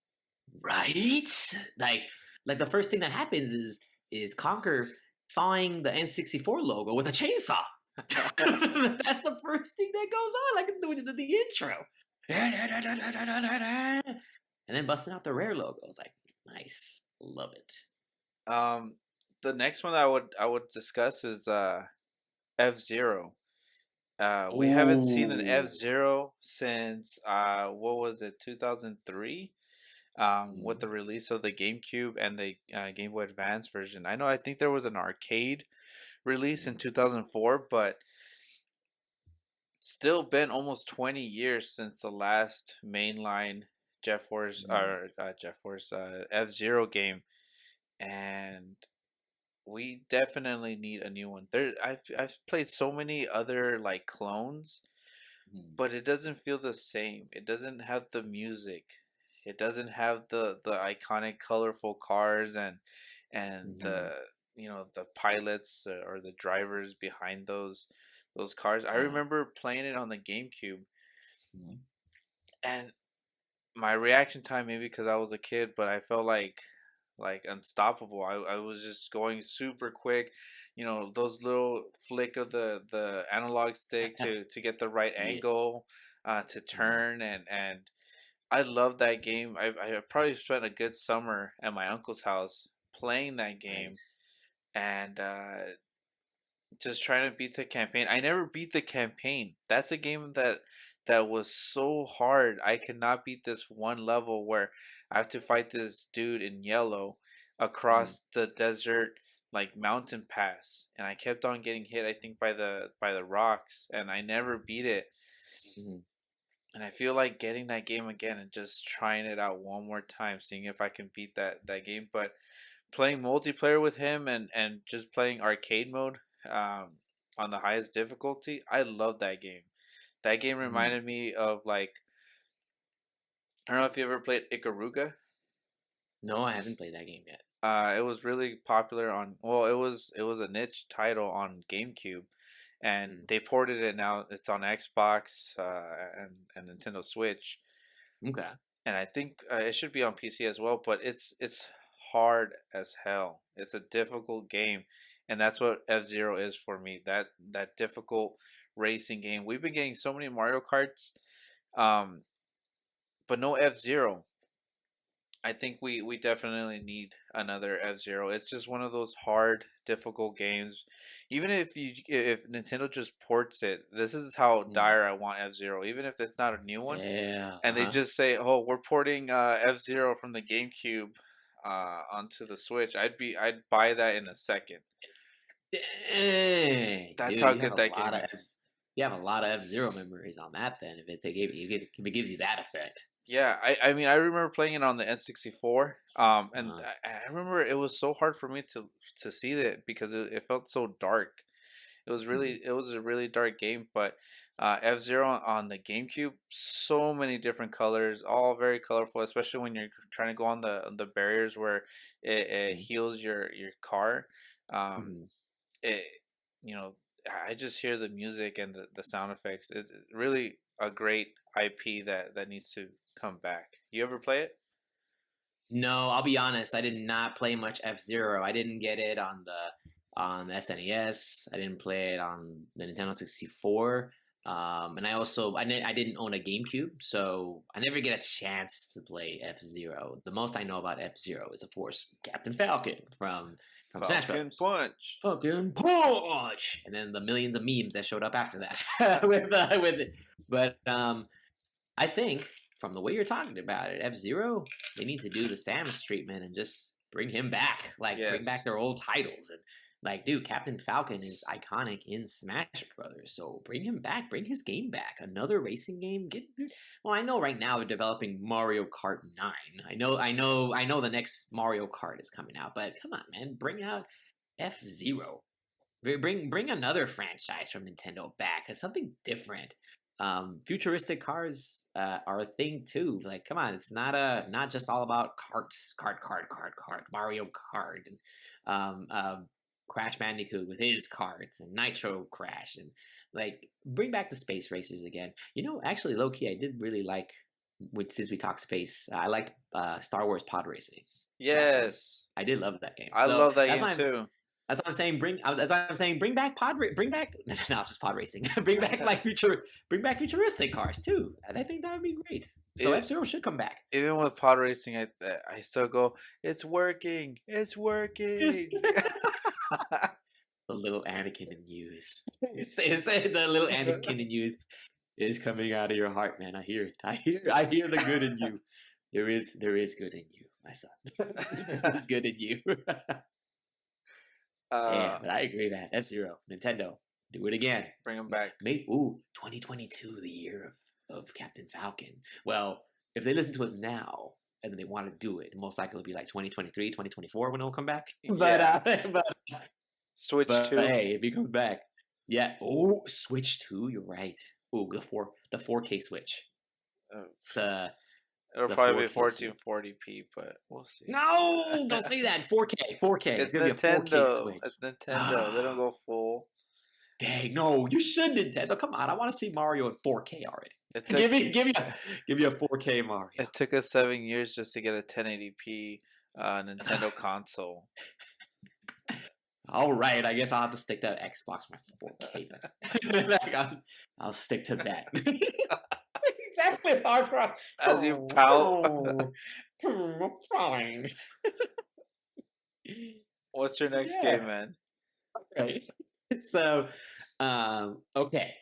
Speaker 2: Right? Like like the first thing that happens is Conker sawing the N64 logo with a chainsaw. That's the first thing that goes on, like the intro. And then busting out the Rare logo. It's like, nice. Love it.
Speaker 1: Um, the next one I would discuss is F-Zero. We haven't seen an
Speaker 2: Ooh.
Speaker 1: F-Zero since what was it, 2003? With
Speaker 2: Mhm,
Speaker 1: the release of the GameCube and the Game Boy Advance version. I think there was an arcade release in
Speaker 2: mhm,
Speaker 1: 2004, but still been almost 20 years since the last mainline
Speaker 2: mhm.
Speaker 1: Jet Force F-Zero game, and we definitely need a new one. I've played so many other like clones,
Speaker 2: Mhm,
Speaker 1: but it doesn't feel the same. It doesn't have the music. It doesn't have the iconic colorful cars and
Speaker 2: mhm.
Speaker 1: the pilots or the drivers behind those cars. I
Speaker 2: Yeah.
Speaker 1: remember playing it on the GameCube,
Speaker 2: Mhm.
Speaker 1: and my reaction time, maybe because I was a kid, but I felt like unstoppable. I was just going super quick, those little flick of the analog stick to get the right
Speaker 2: Yeah.
Speaker 1: angle, to
Speaker 2: Mhm.
Speaker 1: turn, and I love that game. I probably spent a good summer at my uncle's house playing that game,
Speaker 2: Nice.
Speaker 1: and just trying to beat the campaign. I never beat the campaign. That's a game that was so hard. I could not beat this one level where I have to fight this dude in yellow
Speaker 2: Mhm,
Speaker 1: across the desert like mountain pass, and I kept on getting hit, I think, by the rocks, and I never beat it.
Speaker 2: mhm.
Speaker 1: And I feel like getting that game again and just trying it out one more time, seeing if I can beat that game. But playing multiplayer with him and just playing arcade mode, um, on the highest difficulty, I love that game. That game
Speaker 2: Mhm.
Speaker 1: reminded me of like, I don't know if you ever played Ikaruga.
Speaker 2: No, I haven't played that game yet.
Speaker 1: It was really popular on, well, it was a niche title on GameCube, and
Speaker 2: Mhm.
Speaker 1: they ported it now. It's on Xbox and Nintendo Switch,
Speaker 2: Okay.
Speaker 1: and I think it should be on PC as well. But it's hard as hell. It's a difficult game, and that's what F-Zero is for me. That difficult racing game. We've been getting so many Mario Karts, um, but no F-Zero. I think we definitely need another F-Zero. It's just one of those hard, difficult games. Even if Nintendo just ports it, this is how
Speaker 2: Mm.
Speaker 1: dire I want F-Zero. Even if it's not a new one,
Speaker 2: Yeah.
Speaker 1: and they
Speaker 2: Uh-huh.
Speaker 1: just say, "Oh, we're porting F-Zero from the GameCube onto the Switch," I'd buy that in a second.
Speaker 2: Dang,
Speaker 1: That's
Speaker 2: dude,
Speaker 1: how
Speaker 2: you have
Speaker 1: good
Speaker 2: a
Speaker 1: that
Speaker 2: lot
Speaker 1: game
Speaker 2: of
Speaker 1: is.
Speaker 2: You have a lot of F-Zero memories on that. Then, if it gives you that effect.
Speaker 1: Yeah, I mean I remember playing it on the N64. And
Speaker 2: Uh-huh.
Speaker 1: I remember it was so hard for me to see that because it felt so dark.
Speaker 2: Mhm.
Speaker 1: It was a really dark game, but F Zero on the GameCube, so many different colors, all very colorful. Especially when you're trying to go on the barriers where it
Speaker 2: Mhm.
Speaker 1: heals your car. Um,
Speaker 2: Mhm.
Speaker 1: it you know I just hear the music and the sound effects. It's really a great IP that needs to come back. You ever play it?
Speaker 2: No, I'll be honest. I did not play much F-Zero. I didn't get it on the SNES. I didn't play it on the Nintendo 64. And I didn't own a GameCube, so I never get a chance to play F-Zero. The most I know about F-Zero is, of course, Captain Falcon from Smash
Speaker 1: Falcon
Speaker 2: Brothers.
Speaker 1: Punch.
Speaker 2: Fucking punch, and then the millions of memes that showed up after that with it. But I think from the way you're talking about it, F-Zero, they need to do the Samus treatment and just bring him back. Like bring back
Speaker 1: Yes.
Speaker 2: their old titles. And like, dude, Captain Falcon is iconic in Smash Brothers. So bring him back, bring his game back. Another racing game. Well, I know right now they're developing Mario Kart 9. I know the next Mario Kart is coming out, but come on, man, bring out F-Zero. Bring another franchise from Nintendo back. It's something different. Futuristic cars are a thing too. Like, come on, it's not just all about carts, cart, Mario Kart, and Crash Bandicoot with his carts and Nitro Crash, and like bring back the space racers again. Actually, low key, I did really like. Since we talk space, I liked Star Wars Pod Racing back then.
Speaker 1: Yes.
Speaker 2: I did love that game.
Speaker 1: I
Speaker 2: So
Speaker 1: love that game too.
Speaker 2: that's what I'm saying. That's what I'm saying. Bring back, not just pod racing. Bring back futuristic cars too. I think that would be great. So
Speaker 1: It,
Speaker 2: F-Zero should come back.
Speaker 1: even with pod racing, I still go. It's working. It's working.
Speaker 2: The little Anakin in you is say the little Anakin in you is coming out of your heart, man. I hear it. I hear the good in you. There is good in you, my son. There is good in you. Yeah,
Speaker 1: uh,
Speaker 2: but I agree that F-Zero, Nintendo, do it again.
Speaker 1: bring them back.
Speaker 2: 2022, the year of Captain Falcon. Well, if they listen to us now and then they want to do it, most likely it'll be like 2023, 2024 when it'll come back. But
Speaker 1: Yeah.
Speaker 2: but
Speaker 1: Switch
Speaker 2: but
Speaker 1: two.
Speaker 2: hey, if he comes back, yeah. Oh, Switch 2, you're right. Oh, the 4K Switch.
Speaker 1: Uh,
Speaker 2: The
Speaker 1: it'll
Speaker 2: the
Speaker 1: probably be
Speaker 2: 4K Switch.
Speaker 1: 1440p, but we'll see.
Speaker 2: No, don't say that. 4K, 4K. It's
Speaker 1: It's
Speaker 2: gonna be a 4K
Speaker 1: Nintendo.
Speaker 2: Switch.
Speaker 1: It's Nintendo. They don't go full.
Speaker 2: Dang, no, you should Nintendo. Come on, I want to see Mario in 4K already.
Speaker 1: It
Speaker 2: Give
Speaker 1: took
Speaker 2: me, give me a 4K Mario.
Speaker 1: it took us 7 years just to get a 1080p Nintendo console.
Speaker 2: All right, I guess I'll have to stick to Xbox for 4K. Like, I'll stick to that. Exactly, hard rock.
Speaker 1: As you pout.
Speaker 2: Fine.
Speaker 1: What's your next game,
Speaker 2: Yeah.
Speaker 1: man?
Speaker 2: Right. So, okay.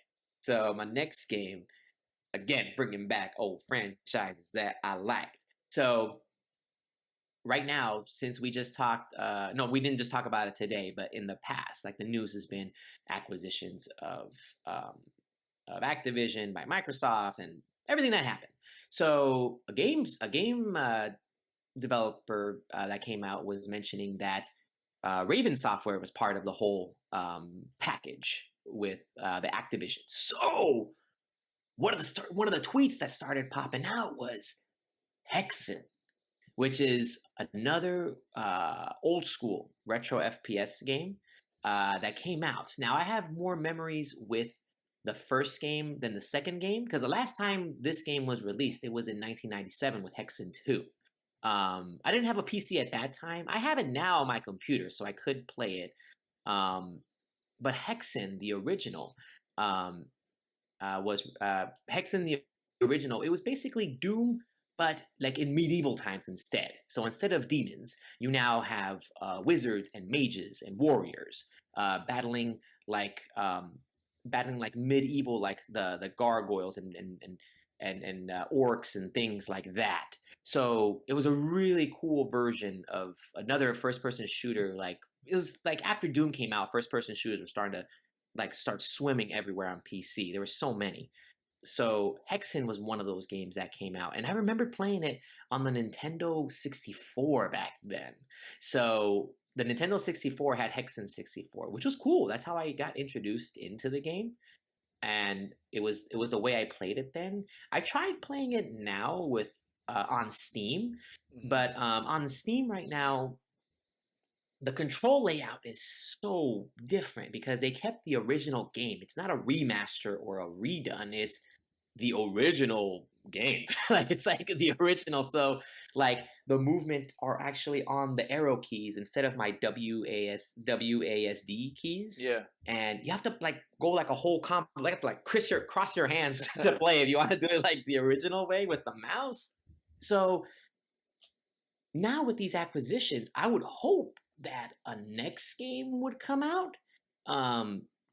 Speaker 2: So my next game, again, bringing back old franchises that I liked. So right now, since we just talked, no, we didn't just talk about it today, but in the past, like the news has been acquisitions um, of Activision by Microsoft and everything that happened. So a game developer that came out was mentioning that Raven Software was part of the whole package with the Activision. So one of the tweets that started popping out was Hexen, which is another old school retro FPS game that came out. Now, I have more memories with the first game than the second game because the last time this game was released, it was in 1997 with Hexen 2. I didn't have a PC at that time. I have it now on my computer, so I could play it. But Hexen, the original, was Hexen, the original. It was basically Doom, but like in medieval times instead. So instead of demons, you now have wizards and mages and warriors battling like medieval, like the gargoyles and orcs and things like that. So it was a really cool version of another first person shooter. Like it was like after Doom came out, first person shooters were starting to like start swimming everywhere on PC. There were so many. So Hexen was one of those games that came out, and I remember playing it on the Nintendo 64 back then. So the Nintendo 64 had Hexen 64, which was cool. That's how I got introduced into the game, and it was the way I played it then. I tried playing it now with on Steam, but on Steam right now the control layout is so different because they kept the original game. It's not a remaster or a redone. It's the original game. Like it's like the original. So like the movement are actually on the arrow keys instead of my WASD keys.
Speaker 1: Yeah.
Speaker 2: And you have to like go like a whole like cross your hands to play if you want to do it like the original way with the mouse. So now with these acquisitions, I would hope that a next game would come out,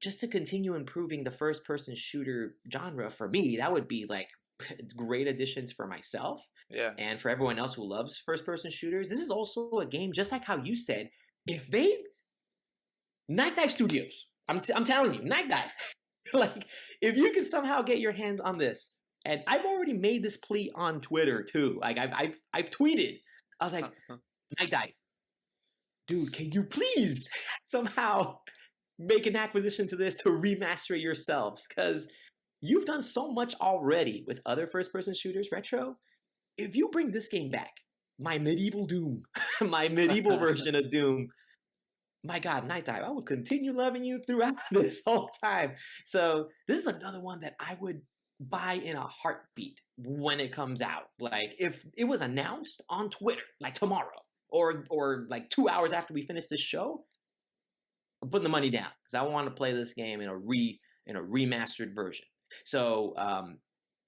Speaker 2: just to continue improving the first person shooter genre for me. That would be like great additions for myself
Speaker 1: Yeah.
Speaker 2: and for everyone else who loves first person shooters. This is also a game, just like how you said, if they Night Dive Studios, I'm telling you, Night Dive, like if you can somehow get your hands on this, and I've already made this plea on Twitter too. Like I've tweeted. I was like, Night Dive, dude, can you please somehow make an acquisition to this to remaster it yourselves? Because you've done so much already with other first-person shooters, retro. If you bring this game back, my medieval Doom, my medieval version of Doom, my God, Night Dive, I would continue loving you throughout this whole time. So this is another one that I would buy in a heartbeat when it comes out. Like if it was announced on Twitter, like tomorrow, or like 2 hours after we finish this show, I'm putting the money down because I want to play this game in a remastered version. So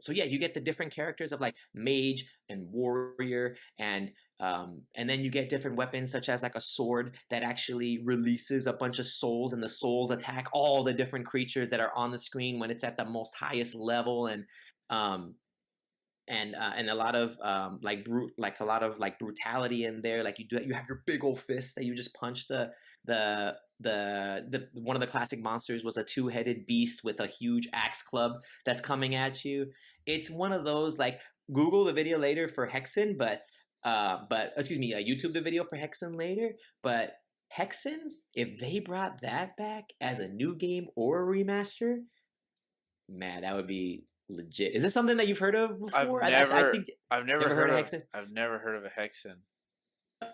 Speaker 2: so yeah, you get the different characters of like mage and warrior, and then you get different weapons such as like a sword that actually releases a bunch of souls, and the souls attack all the different creatures that are on the screen when it's at the most highest level, um, and a lot of like a lot of like brutality in there. Like you have your big old fist that you just punch the one of the classic monsters was a two-headed beast with a huge axe club that's coming at you. It's one of those like Google the video later for Hexen, but excuse me, YouTube the video for Hexen later. But Hexen, if they brought that back as a new game or a remaster, man, that would be legit. Is this something that you've heard of before? I think
Speaker 1: I've never
Speaker 2: never heard
Speaker 1: heard
Speaker 2: of
Speaker 1: of
Speaker 2: Hexen.
Speaker 1: I've never heard of a Hexen.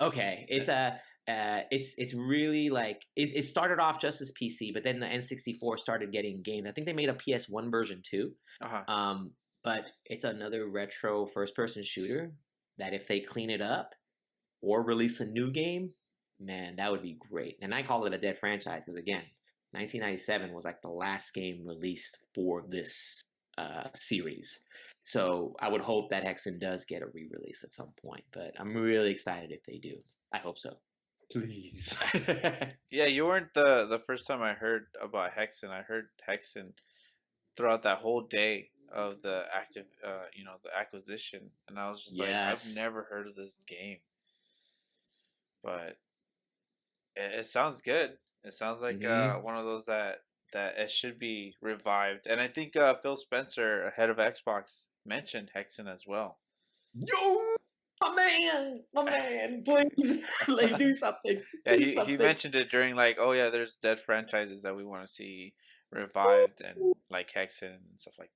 Speaker 2: Okay, it's really like it started off just as PC, but then the N64 started getting games. I think they made a PS1 version too.
Speaker 1: Uh-huh.
Speaker 2: But it's another retro first-person shooter that if they clean it up or release a new game, man, that would be great. And I call it a dead franchise because again, 1997 was like the last game released for this series. So I would hope that Hexen does get a re-release at some point, but I'm really excited if they do. I hope so. Please.
Speaker 1: Yeah, you weren't the first time I heard about Hexen. I heard Hexen throughout that whole day of the the acquisition, and I was just like, I've
Speaker 2: Yes.
Speaker 1: never heard of this game, but it sounds good. It sounds like one of those that it should be revived, and I think Phil Spencer, head of Xbox, mentioned Hexen as well.
Speaker 2: Yo, my man, please, like do something.
Speaker 1: Yeah,
Speaker 2: Do
Speaker 1: he
Speaker 2: something.
Speaker 1: mentioned it during like, oh yeah, there's dead franchises that we want to see revived, and like Hexen and stuff like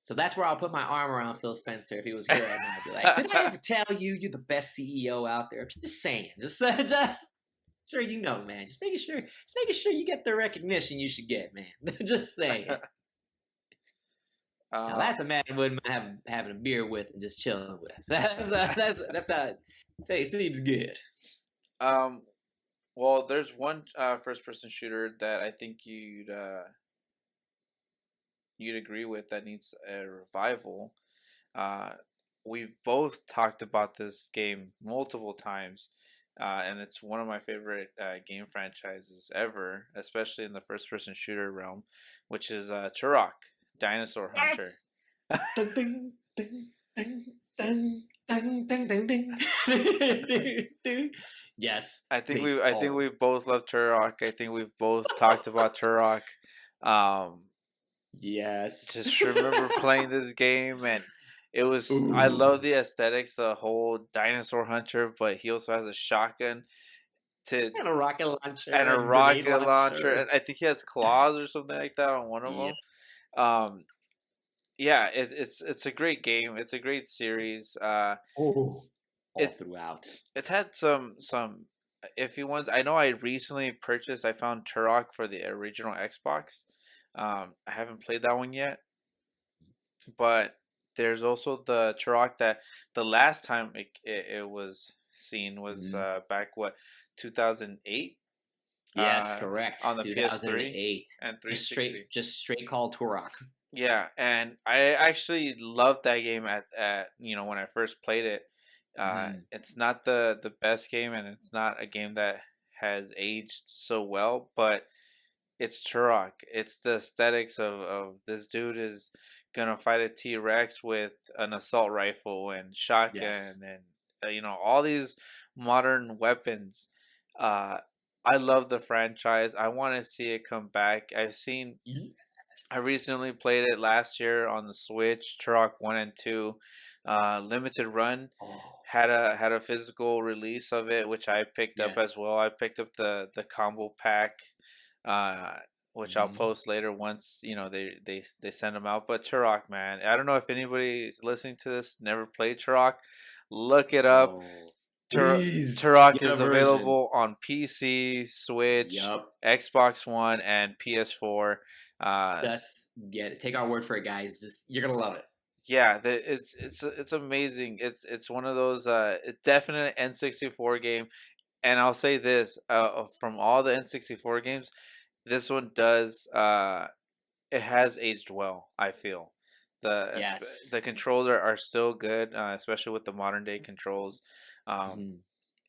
Speaker 2: So that's where I'll put my arm around Phil Spencer if he was here right now. I'd be like, did I ever tell you you're the best CEO out there? Just saying. Just sure you know, man. Just making sure you get the recognition you should get, man. Just saying. Now
Speaker 1: uh,
Speaker 2: that's a man I wouldn't mind having a beer with and just chilling with. That's how say it seems good.
Speaker 1: um, well, there's one first person shooter that I think you'd agree with that needs a revival. Uh, we've both talked about this game multiple times, and it's one of my favorite game franchises ever, especially in the first-person shooter realm, which is Turok, Dinosaur Hunter.
Speaker 2: Yes. Ding, ding, ding, ding, ding, ding, ding, ding, ding. Ding, ding. Yes.
Speaker 1: I think we both love Turok. I think we've both talked about Turok. Um,
Speaker 2: Yes.
Speaker 1: just remember playing this game, and I love
Speaker 2: Ooh.
Speaker 1: the aesthetics, the whole dinosaur hunter, but he also has a shotgun to
Speaker 2: And a rocket launcher
Speaker 1: and a
Speaker 2: and grenade
Speaker 1: rocket launcher,
Speaker 2: launcher.
Speaker 1: and I think he has claws or something like that on one of
Speaker 2: Yep.
Speaker 1: them. Um, yeah, it's a great game. It's a great series.
Speaker 2: Oh. All
Speaker 1: It
Speaker 2: throughout.
Speaker 1: it's had some if you want. I know I recently purchased. I found Turok for the original Xbox. I haven't played that one yet, but there's also the Turok that the last time it was seen was
Speaker 2: Mhm.
Speaker 1: back, what, 2008,
Speaker 2: Yes, correct.
Speaker 1: on the PS3
Speaker 2: 2008.
Speaker 1: and 360.
Speaker 2: Just straight call Turok.
Speaker 1: Yeah, and I actually loved that game at when I first played it.
Speaker 2: Mhm.
Speaker 1: It's not the best game, and it's not a game that has aged so well, but it's Turok. It's the aesthetics of this dude is gonna fight a T Rex with an assault rifle and shotgun
Speaker 2: Yes.
Speaker 1: and all these modern weapons. Uh, I love the franchise. I want to see it come back.
Speaker 2: Yes.
Speaker 1: I recently played it last year on the Switch, Turok 1 and 2. Limited run
Speaker 2: Oh,
Speaker 1: had a physical release of it, which I picked up as
Speaker 2: yes.
Speaker 1: well. I picked up the combo pack, uh, which I'll
Speaker 2: Mhm.
Speaker 1: post later once they send them out. But Turok, man, I don't know if anybody is listening to this never played Turok. Look it up.
Speaker 2: Oh,
Speaker 1: Tur-
Speaker 2: please
Speaker 1: Turok
Speaker 2: get a
Speaker 1: is
Speaker 2: version.
Speaker 1: available on PC, Switch,
Speaker 2: Yup.
Speaker 1: Xbox One, and PS4. Uh,
Speaker 2: Just get it. Take our word for it, guys. Just you're gonna love it.
Speaker 1: yeah, it's amazing. It's one of those definite N64 game, and I'll say this: from all the N64 games, this one does it has aged well. I feel
Speaker 2: Yes.
Speaker 1: the controls are still good, especially with the modern day controls. Um,
Speaker 2: Mhm.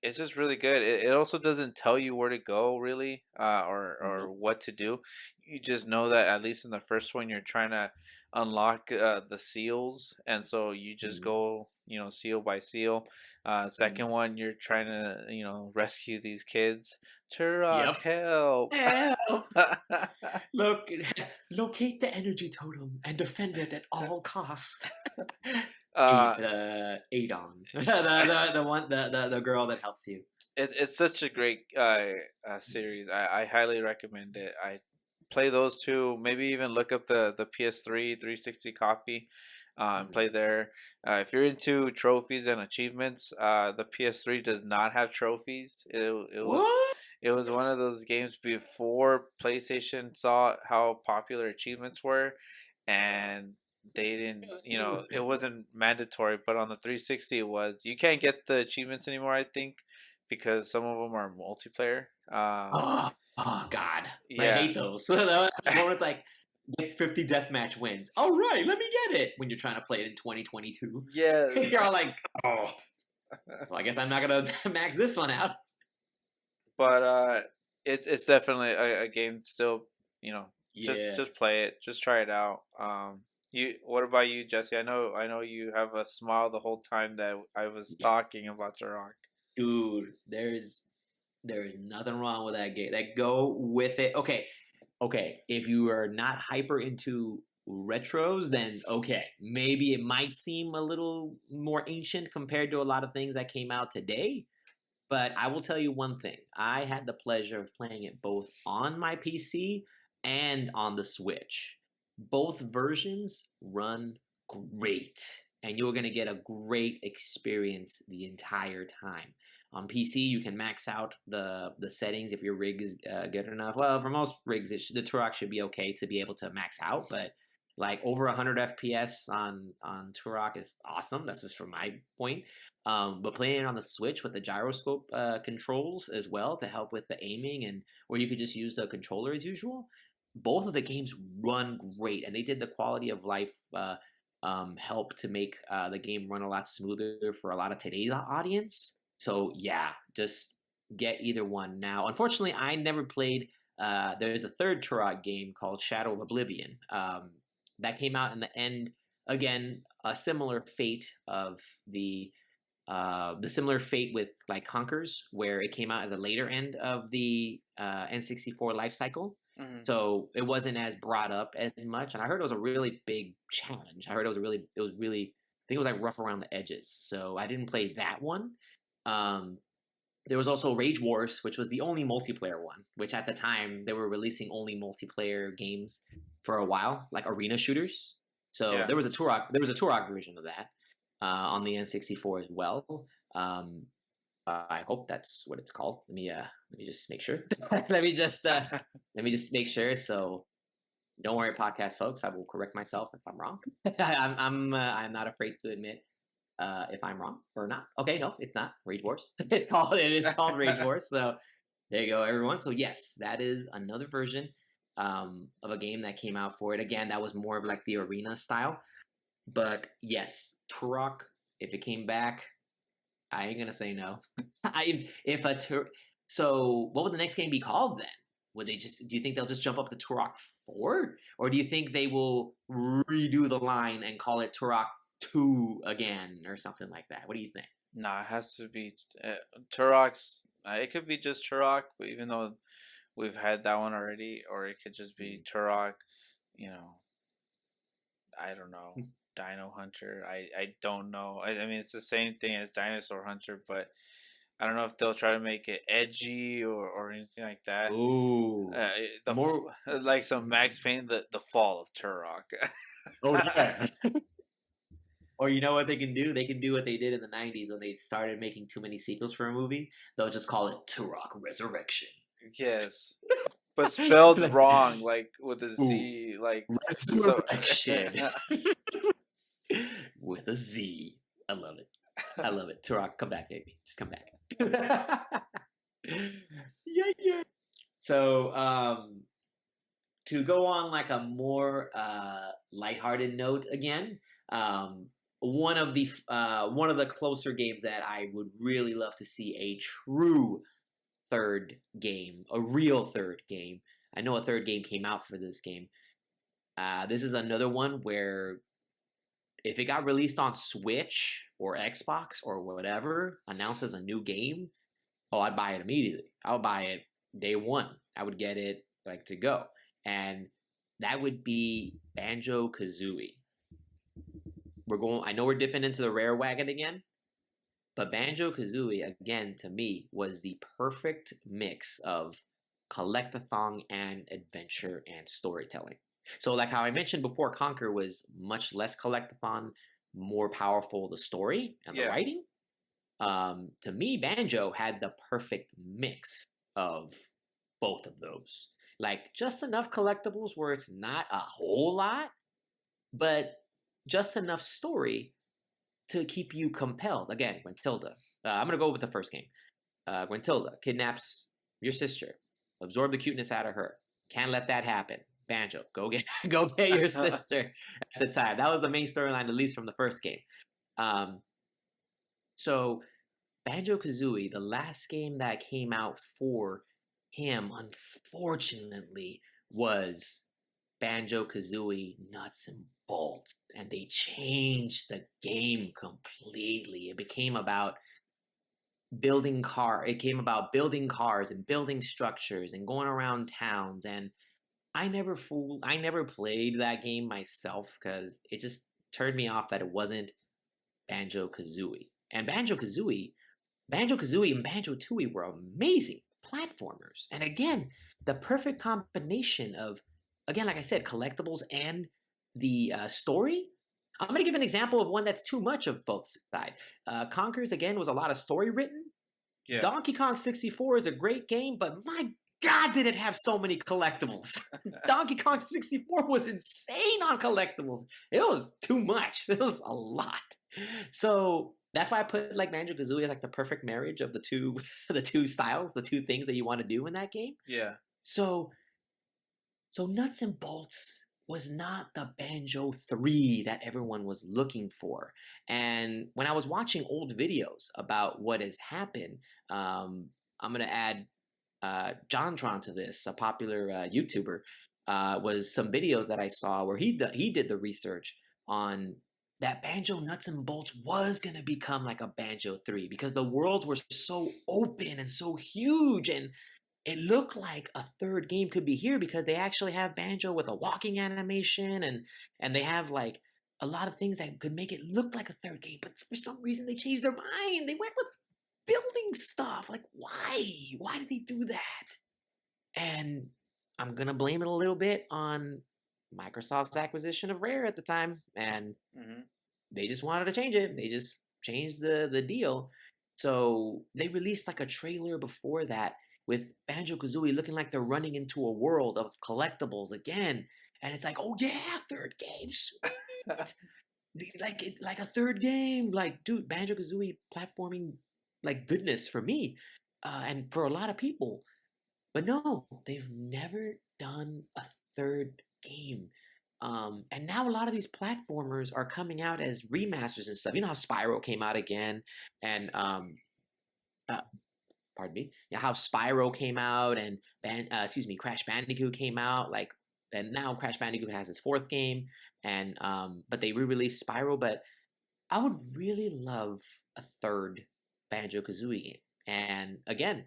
Speaker 1: it's just really good. It also doesn't tell you where to go really, or
Speaker 2: Nope.
Speaker 1: what to do. You just know that at least in the first one, you're trying to unlock the seals, and so you just
Speaker 2: Mhm.
Speaker 1: go, seal by seal.
Speaker 2: Mhm.
Speaker 1: Second one, you're trying to, rescue these kids. Turok,
Speaker 2: Yep.
Speaker 1: help!
Speaker 2: Help! Look, locate the energy totem and defend it at all costs.
Speaker 1: uh,
Speaker 2: Adon, the one, the girl that helps you.
Speaker 1: it's such a great series. I highly recommend it. I play those two. Maybe even look up the PS3 360 copy, and play
Speaker 2: Mhm.
Speaker 1: there. If you're into trophies and achievements, the PS3 does not have trophies.
Speaker 2: What?
Speaker 1: It was one of those games before PlayStation saw how popular achievements were, and they didn't. It wasn't mandatory, but on the 360 it was. You can't get the achievements anymore, I think, because some of them are multiplayer.
Speaker 2: Oh, oh God, I
Speaker 1: Yeah,
Speaker 2: hate those. The one it's like get 50 deathmatch wins. All right, let me get it. When you're trying to play it in 2022,
Speaker 1: yeah,
Speaker 2: you're all like, oh. So I guess I'm not gonna max this one out.
Speaker 1: but it's definitely a game. Still,
Speaker 2: Yeah,
Speaker 1: just play it, just try it out. What about you, Jesse? I know you have a smile the whole time that I was
Speaker 2: yeah,
Speaker 1: talking about your rock.
Speaker 2: dude. There is nothing wrong with that game. Like, go with it. Okay, okay. If you are not hyper into retros, then okay, maybe it might seem a little more ancient compared to a lot of things that came out today. But I will tell you one thing. I had the pleasure of playing it both on my PC and on the Switch. Both versions run great, and you're going to get a great experience the entire time. On PC, you can max out the settings if your rig is good enough. Well, for most rigs, the Turok should be okay to be able to max out, but like over 100 FPS on Turok is awesome. That's just from my point. But playing it on the Switch with the gyroscope controls as well to help with the aiming, and or you could just use the controller as usual. Both of the games run great, and they did the quality of life. help to make the game run a lot smoother for a lot of today's audience. So yeah, just get either one. Now, unfortunately, I never played. There's a third Turok game called Shadow of Oblivion that came out in the end. Again, a similar fate of the similar fate with like Conkers, where it came out at the later end of the N64 life cycle.
Speaker 1: Hmm.
Speaker 2: So it wasn't as brought up as much, and I heard it was a really big challenge. I heard it was really, I think it was like rough around the edges. So I didn't play that one. Um, there was also Rage Wars, which was the only multiplayer one. Which at the time they were releasing only multiplayer games for a while, like arena shooters. So
Speaker 1: Yeah.
Speaker 2: there was a Turok version of that on the N64 as well. Um, I hope that's what it's called. Let me just make sure. Let me just make sure. So don't worry, podcast folks. I will correct myself if I'm wrong. I'm not afraid to admit if I'm wrong or not. Okay, no, it's not Rage Wars. It is called Rage Wars. So there you go, everyone. So yes, that is another version of a game that came out for it. Again, that was more of like the arena style. But yes, Turok, if it came back, I ain't gonna say no. If a so what would the next game be called then? Would they just? Do you think they'll just jump up to Turok 4, or do you think they will redo the line and call it Turok 2 again, or something like that? What do you think?
Speaker 1: Nah, it has to be Turok's. It could be just Turok, but even though we've had that one already, or it could just be Turok. You know, I don't know. Dino Hunter. I don't know. I mean, it's the same thing as Dinosaur Hunter, but I don't know if they'll try to make it edgy or anything like that.
Speaker 2: Ooh, more.
Speaker 1: Like some Max Payne, the fall of Turok.
Speaker 2: Oh, yeah. Or you know what they can do? They can do what they did in the '90s when they started making too many sequels for a movie. They'll just call it Turok Resurrection.
Speaker 1: Yes, but spelled
Speaker 2: Like,
Speaker 1: wrong, like with a
Speaker 2: ooh,
Speaker 1: Z, like so.
Speaker 2: Resurrection with a Z. I love it. I love it. Turok, come back, baby. Just come back. Yeah, yeah. So, to go on like a more lighthearted note again, um, one of the closer games that I would really love to see a true third game, a real third game. I know a third game came out for this game. This is another one where if it got released on Switch or Xbox or whatever, announced as a new game, oh, I'd buy it immediately. I would buy it day one. I would get it like to go. And that would be Banjo Kazooie. I know we're dipping into the rare wagon again, but Banjo Kazooie, again, to me, was the perfect mix of collectathon and adventure and storytelling. So, like how I mentioned before, Conquer was much less collectathon, more powerful the story and the
Speaker 1: Yeah,
Speaker 2: writing. To me, Banjo had the perfect mix of both of those. Like just enough collectibles where it's not a whole lot, but just enough story to keep you compelled. Again, Gwentilda. I'm gonna go with the first game. Gwentilda kidnaps your sister, absorb the cuteness out of her. Can't let that happen. Banjo, go get your sister at the time. That was the main storyline, at least from the first game. Um, so Banjo Kazooie, the last game that came out for him, unfortunately, was Banjo Kazooie Nuts and Bolts. And they changed the game completely. It became about building cars and building structures and going around towns. And I never played that game myself because it just turned me off that it wasn't Banjo Kazooie. And Banjo Kazooie and Banjo Tooie were amazing platformers. And again, the perfect combination of, again, like I said, collectibles and the story. I'm going to give an example of one that's too much of both sides. Conkers, again, was a lot of story written.
Speaker 1: yeah.
Speaker 2: Donkey Kong 64 is a great game, but my God, did it have so many collectibles. Donkey Kong 64 was insane on collectibles. It was too much. It was a lot. So that's why I put like Banjo Kazooie as like the perfect marriage of the two the two styles, the two things that you want to do in that game.
Speaker 1: Yeah.
Speaker 2: So Nuts and Bolts was not the Banjo 3 that everyone was looking for. And when I was watching old videos about what has happened, I'm going to add Jontron to this, a popular YouTuber, was some videos that I saw where he did the research on that Banjo Nuts and Bolts was going to become like a Banjo 3 because the worlds were so open and so huge, and it looked like a third game could be here because they actually have Banjo with a walking animation, and they have like a lot of things that could make it look like a third game, but for some reason they changed their mind. They went with building stuff. Like, why did they do that? And I'm gonna blame it a little bit on Microsoft's acquisition of Rare at the time, and
Speaker 1: Hmm.
Speaker 2: they just wanted to change it. They just changed the deal. So they released like a trailer before that with Banjo Kazooie looking like they're running into a world of collectibles again, and it's like, oh yeah, third game, sweet. Like a third game, like dude, Banjo Kazooie platforming like goodness for me, and for a lot of people. But no, they've never done a third game. And now a lot of these platformers are coming out as remasters and stuff. You know how Spyro came out again, and uh, pardon me, yeah, how Spyro came out, and Crash Bandicoot came out. Like, and now Crash Bandicoot has his fourth game, and but they re-released Spyro. But I would really love a third Banjo Kazooie game, and again,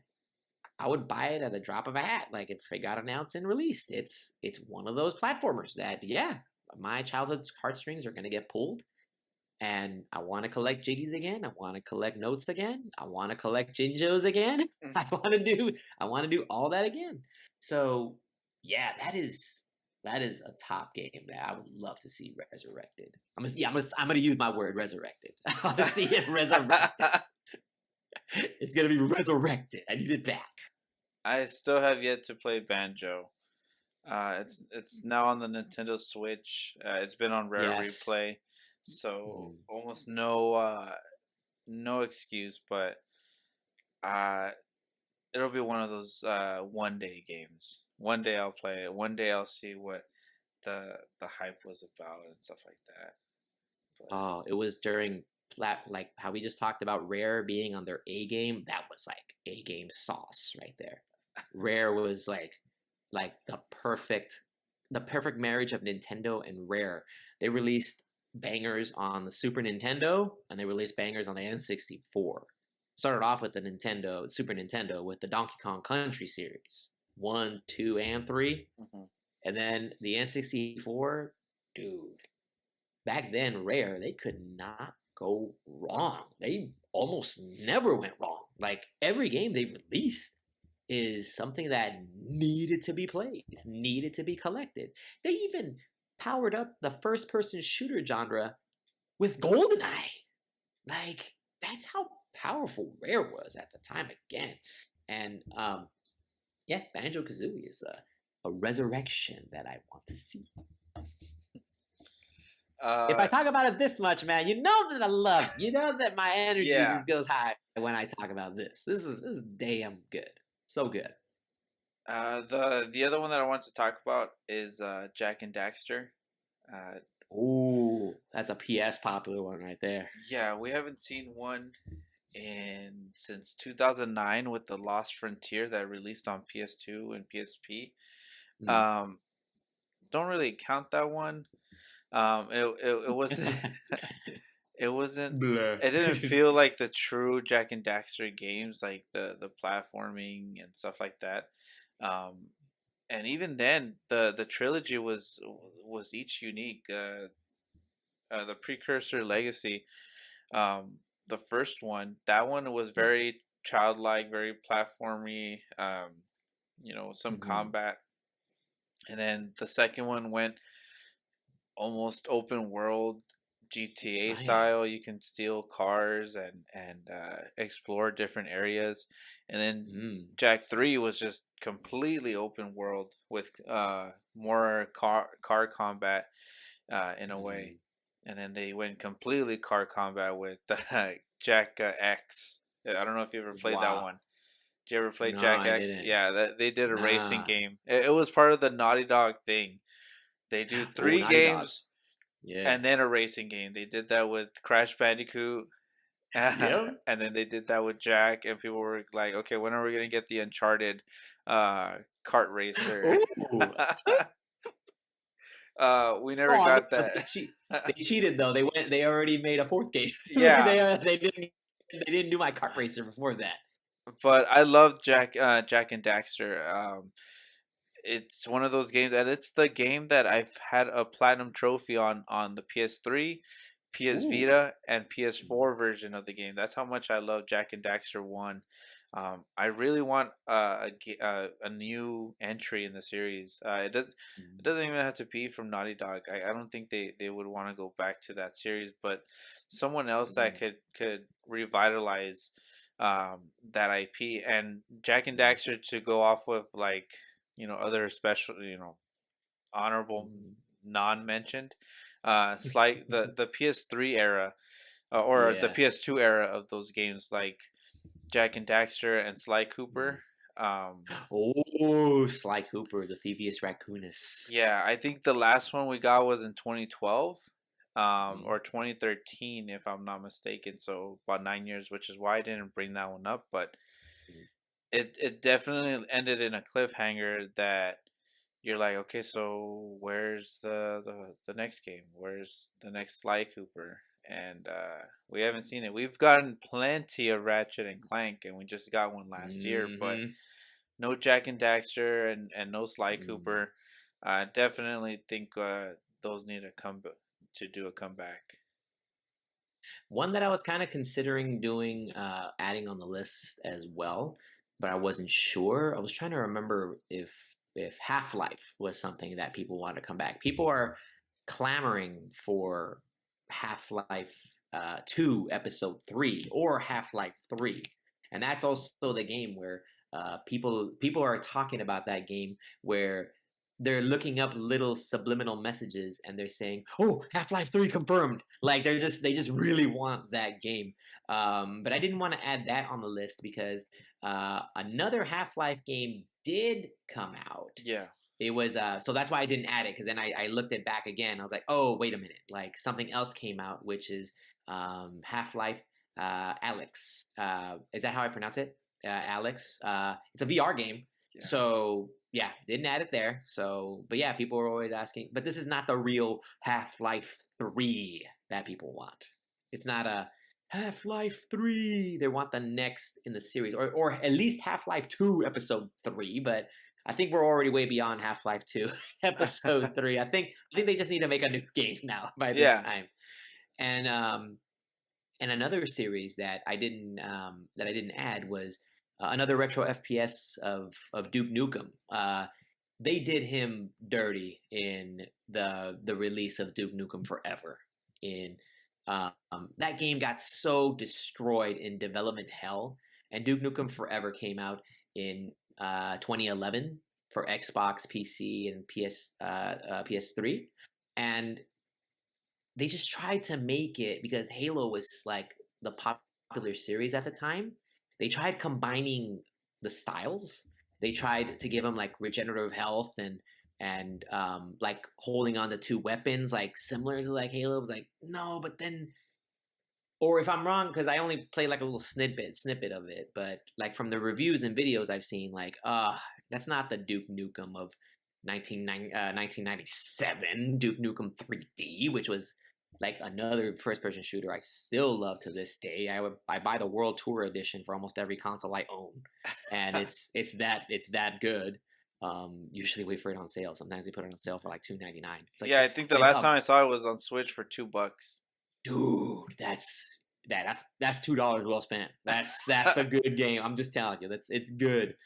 Speaker 2: I would buy it at the drop of a hat. Like if it got announced and released, it's one of those platformers that yeah, my childhood's heartstrings are gonna get pulled, and I want to collect Jiggies again. I want to collect notes again. I want to collect Jinjos again. I want to do all that again. So yeah, that is a top game that I would love to see resurrected. I'm gonna use my word resurrected. I want to see it resurrected. It's gonna be resurrected. I need it back.
Speaker 1: I still have yet to play Banjo. It's now on the Nintendo Switch. It's been on Rare
Speaker 2: Yes.
Speaker 1: Replay, so
Speaker 2: Mhm.
Speaker 1: almost no excuse. But uh, it'll be one of those one day games. One day I'll play it. One day I'll see what the hype was about and stuff like that. But
Speaker 2: Oh, it was during like how we just talked about Rare being on their A game. That was like A game sauce right there. Rare was like the perfect marriage of Nintendo and Rare. They released bangers on the Super Nintendo and they released bangers on the N64. Started off with the Super Nintendo with the Donkey Kong Country series, 1, 2, and 3.
Speaker 1: mhm.
Speaker 2: And then the N64, dude, back then Rare, they could not go wrong. They almost never went wrong. Like every game they released is something that needed to be played, needed to be collected. They even powered up the first person shooter genre with GoldenEye. Like that's how powerful Rare was at the time again. And yeah, Banjo Kazooie is a resurrection that I want to see. If I
Speaker 1: uh,
Speaker 2: talk about it this much, man, you know that I love it. You know that my energy
Speaker 1: yeah.
Speaker 2: just goes high when I talk about this. This is damn good. So good.
Speaker 1: The other one that I want to talk about is Jack and Daxter. Uh,
Speaker 2: Ooh, that's a PS popular one right there.
Speaker 1: yeah, we haven't seen one in since 2009 with the Lost Frontier that released on PS2 and PSP.
Speaker 2: Mm.
Speaker 1: Um, don't really count that one. It wasn't it wasn't
Speaker 2: Blur.
Speaker 1: it didn't feel like the true Jack and Daxter games, like the platforming and stuff like that. Um, and even then, the trilogy was each unique. The Precursor Legacy, the first one, that one was
Speaker 2: Mm.
Speaker 1: very childlike, very platformy. Some
Speaker 2: Mm-hmm.
Speaker 1: combat, and then the second one went almost open world GTA
Speaker 2: Right.
Speaker 1: style. You can steal cars and explore different areas, and then
Speaker 2: Mm.
Speaker 1: Jack 3 was just completely open world with more car combat in a way,
Speaker 2: Mm.
Speaker 1: and then they went completely car combat with Jack X. I don't know if you ever played that
Speaker 2: Wow.
Speaker 1: one. Did you ever play
Speaker 2: No,
Speaker 1: Jack
Speaker 2: I
Speaker 1: X?
Speaker 2: didn't.
Speaker 1: Yeah, they did a racing
Speaker 2: Nah.
Speaker 1: game. It was part of the Naughty Dog thing They do
Speaker 2: Oh,
Speaker 1: three
Speaker 2: Naughty Dog.
Speaker 1: games
Speaker 2: Yeah.
Speaker 1: and then a racing game. They did that with Crash Bandicoot,
Speaker 2: Yep.
Speaker 1: and then they did that with Jack. And people were like, "Okay, when are we gonna get the Uncharted kart racer?"
Speaker 2: Oh.
Speaker 1: We never
Speaker 2: Oh no,
Speaker 1: got
Speaker 2: but
Speaker 1: that.
Speaker 2: they cheated though. They already made a fourth game.
Speaker 1: Yeah,
Speaker 2: They didn't do my kart racer before that.
Speaker 1: but I love Jack and Daxter. It's one of those games, and it's the game that I've had a platinum trophy on the PS3, PS
Speaker 2: Ooh.
Speaker 1: Vita, and PS4 version of the game. That's how much I love Jack and Daxter One. I really want a new entry in the series. It doesn't even have to be from Naughty Dog. I don't think they would want to go back to that series, but someone else that could revitalize that IP, and Jack and Daxter to go off with, like, other special, honorable non-mentioned. It's like the PS3 era, or the
Speaker 2: Yeah.
Speaker 1: PS2 era of those games, like Jack and Daxter and Sly Cooper. Um,
Speaker 2: Oh, Sly Cooper, the Thievius Raccoonus.
Speaker 1: yeah, I think the last one we got was in 2012,
Speaker 2: Mhm.
Speaker 1: or 2013, if I'm not mistaken. So about 9 years, which is why I didn't bring that one up. But it definitely ended in a cliffhanger that you're like, okay, so where's the next game? Where's the next Sly Cooper? And we haven't seen it. We've gotten plenty of Ratchet and Clank, and we just got one last year, but
Speaker 2: Mm-hmm.
Speaker 1: no Jack and Daxter, and no Sly
Speaker 2: Mm.
Speaker 1: Cooper. I definitely think those need to to do a comeback.
Speaker 2: One that I was kind of considering doing, adding on the list as well, but I wasn't sure. I was trying to remember if Half Life was something that people want to come back. People are clamoring for Half Life 2 Episode 3 or Half Life 3, and that's also the game where people are talking about that game where they're looking up little subliminal messages and they're saying, "Oh, Half-Life 3 confirmed." Like they just really want that game. But I didn't want to add that on the list because another Half-Life game did come out.
Speaker 1: Yeah.
Speaker 2: It was so that's why I didn't add it, because then I looked it back again. I was like, "Oh, wait a minute. Like something else came out, which is Half-Life Alex. Is that how I pronounce it? Alex. It's a VR game.
Speaker 1: Yeah.
Speaker 2: So yeah, didn't add it there. So, but yeah, people were always asking. But this is not the real Half-Life 3 that people want. It's not a Half-Life 3. They want the next in the series, or at least Half-Life 2 Episode 3. But I think we're already way beyond Half-Life 2 Episode 3. I think they just need to make a new game now by this
Speaker 1: Yeah.
Speaker 2: time. And another series that I didn't add was another retro FPS of Duke Nukem. They did him dirty in the release of Duke Nukem Forever. In that game got so destroyed in development hell, and Duke Nukem Forever came out in 2011 for Xbox, PC, and PS3, and they just tried to make it because Halo was like the popular series at the time. They tried combining the styles. They tried to give them like regenerative health and like holding on to two weapons, like similar to like Halo. It was like no, but then, or if I'm wrong, because I only played like a little snippet of it, but like from the reviews and videos I've seen, like that's not the Duke Nukem of 1997 Duke Nukem 3D, which was like another first-person shooter I still love to this day. I buy the World Tour edition for almost every console I own, and it's that good. Usually wait for it on sale. Sometimes they put it on sale for like $2.99. It's like
Speaker 1: Yeah, I think the
Speaker 2: it's
Speaker 1: last
Speaker 2: a
Speaker 1: time I saw it was on Switch for $2.
Speaker 2: dude. That's $2 well spent. That's a good game. I'm just telling you, it's good.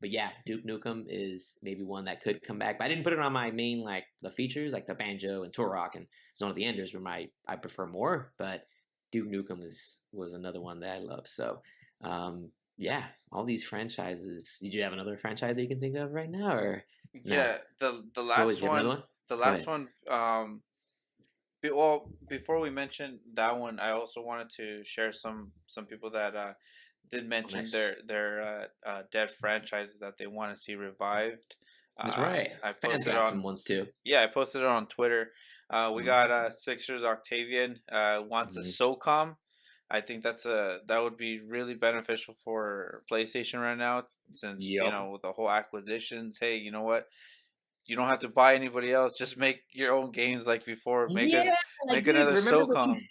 Speaker 2: But yeah, Duke Nukem is maybe one that could come back. But I didn't put it on my main, like the features, like the Banjo and Turok and Zone of the Enders, where I prefer more. But Duke Nukem was another one that I love. So yeah, all these franchises. Did you have another franchise that you can think of right now, or not?
Speaker 1: Yeah, the
Speaker 2: Oh, wait,
Speaker 1: last
Speaker 2: you have another
Speaker 1: one,
Speaker 2: one?
Speaker 1: the
Speaker 2: Go
Speaker 1: last
Speaker 2: ahead.
Speaker 1: one. Well, before we mention that one, I also wanted to share some people that did
Speaker 2: Oh,
Speaker 1: mention
Speaker 2: nice.
Speaker 1: their dead franchises that they want to see revived.
Speaker 2: That's
Speaker 1: Uh,
Speaker 2: right.
Speaker 1: I
Speaker 2: Fans
Speaker 1: posted
Speaker 2: got
Speaker 1: on
Speaker 2: some ones too.
Speaker 1: Yeah, I posted it on Twitter. We
Speaker 2: Mhm.
Speaker 1: got Sixers Octavian wants a
Speaker 2: Mhm.
Speaker 1: SOCOM. I think that would be really beneficial for PlayStation right now, since
Speaker 2: Yep.
Speaker 1: with the whole acquisitions. Hey, you know what? You don't have to buy anybody else. Just make your own games like before.
Speaker 2: Yeah, like
Speaker 1: Make
Speaker 2: dude,
Speaker 1: another
Speaker 2: remember what you
Speaker 1: SOCOM.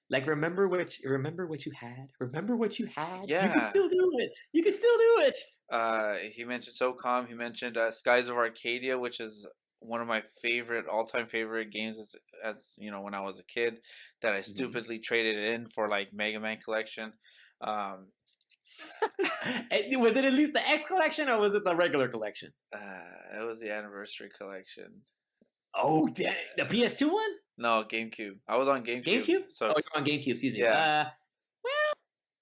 Speaker 2: like. Remember what you had. Remember what you had. You can
Speaker 1: Yeah.
Speaker 2: still do it. You can still do it.
Speaker 1: He mentioned SOCOM. He mentioned Skies of Arcadia, which is one of my all-time favorite games as when I was a kid, that I
Speaker 2: Mhm.
Speaker 1: stupidly traded in for like Mega Man Collection. Um,
Speaker 2: Was it at least the X collection or was it the regular collection?
Speaker 1: it was the anniversary collection.
Speaker 2: Oh, dang. The PS2 one?
Speaker 1: No, GameCube. I was on GameCube,
Speaker 2: GameCube?
Speaker 1: so
Speaker 2: Oh, you're on GameCube. Excuse me.
Speaker 1: yeah,
Speaker 2: Well,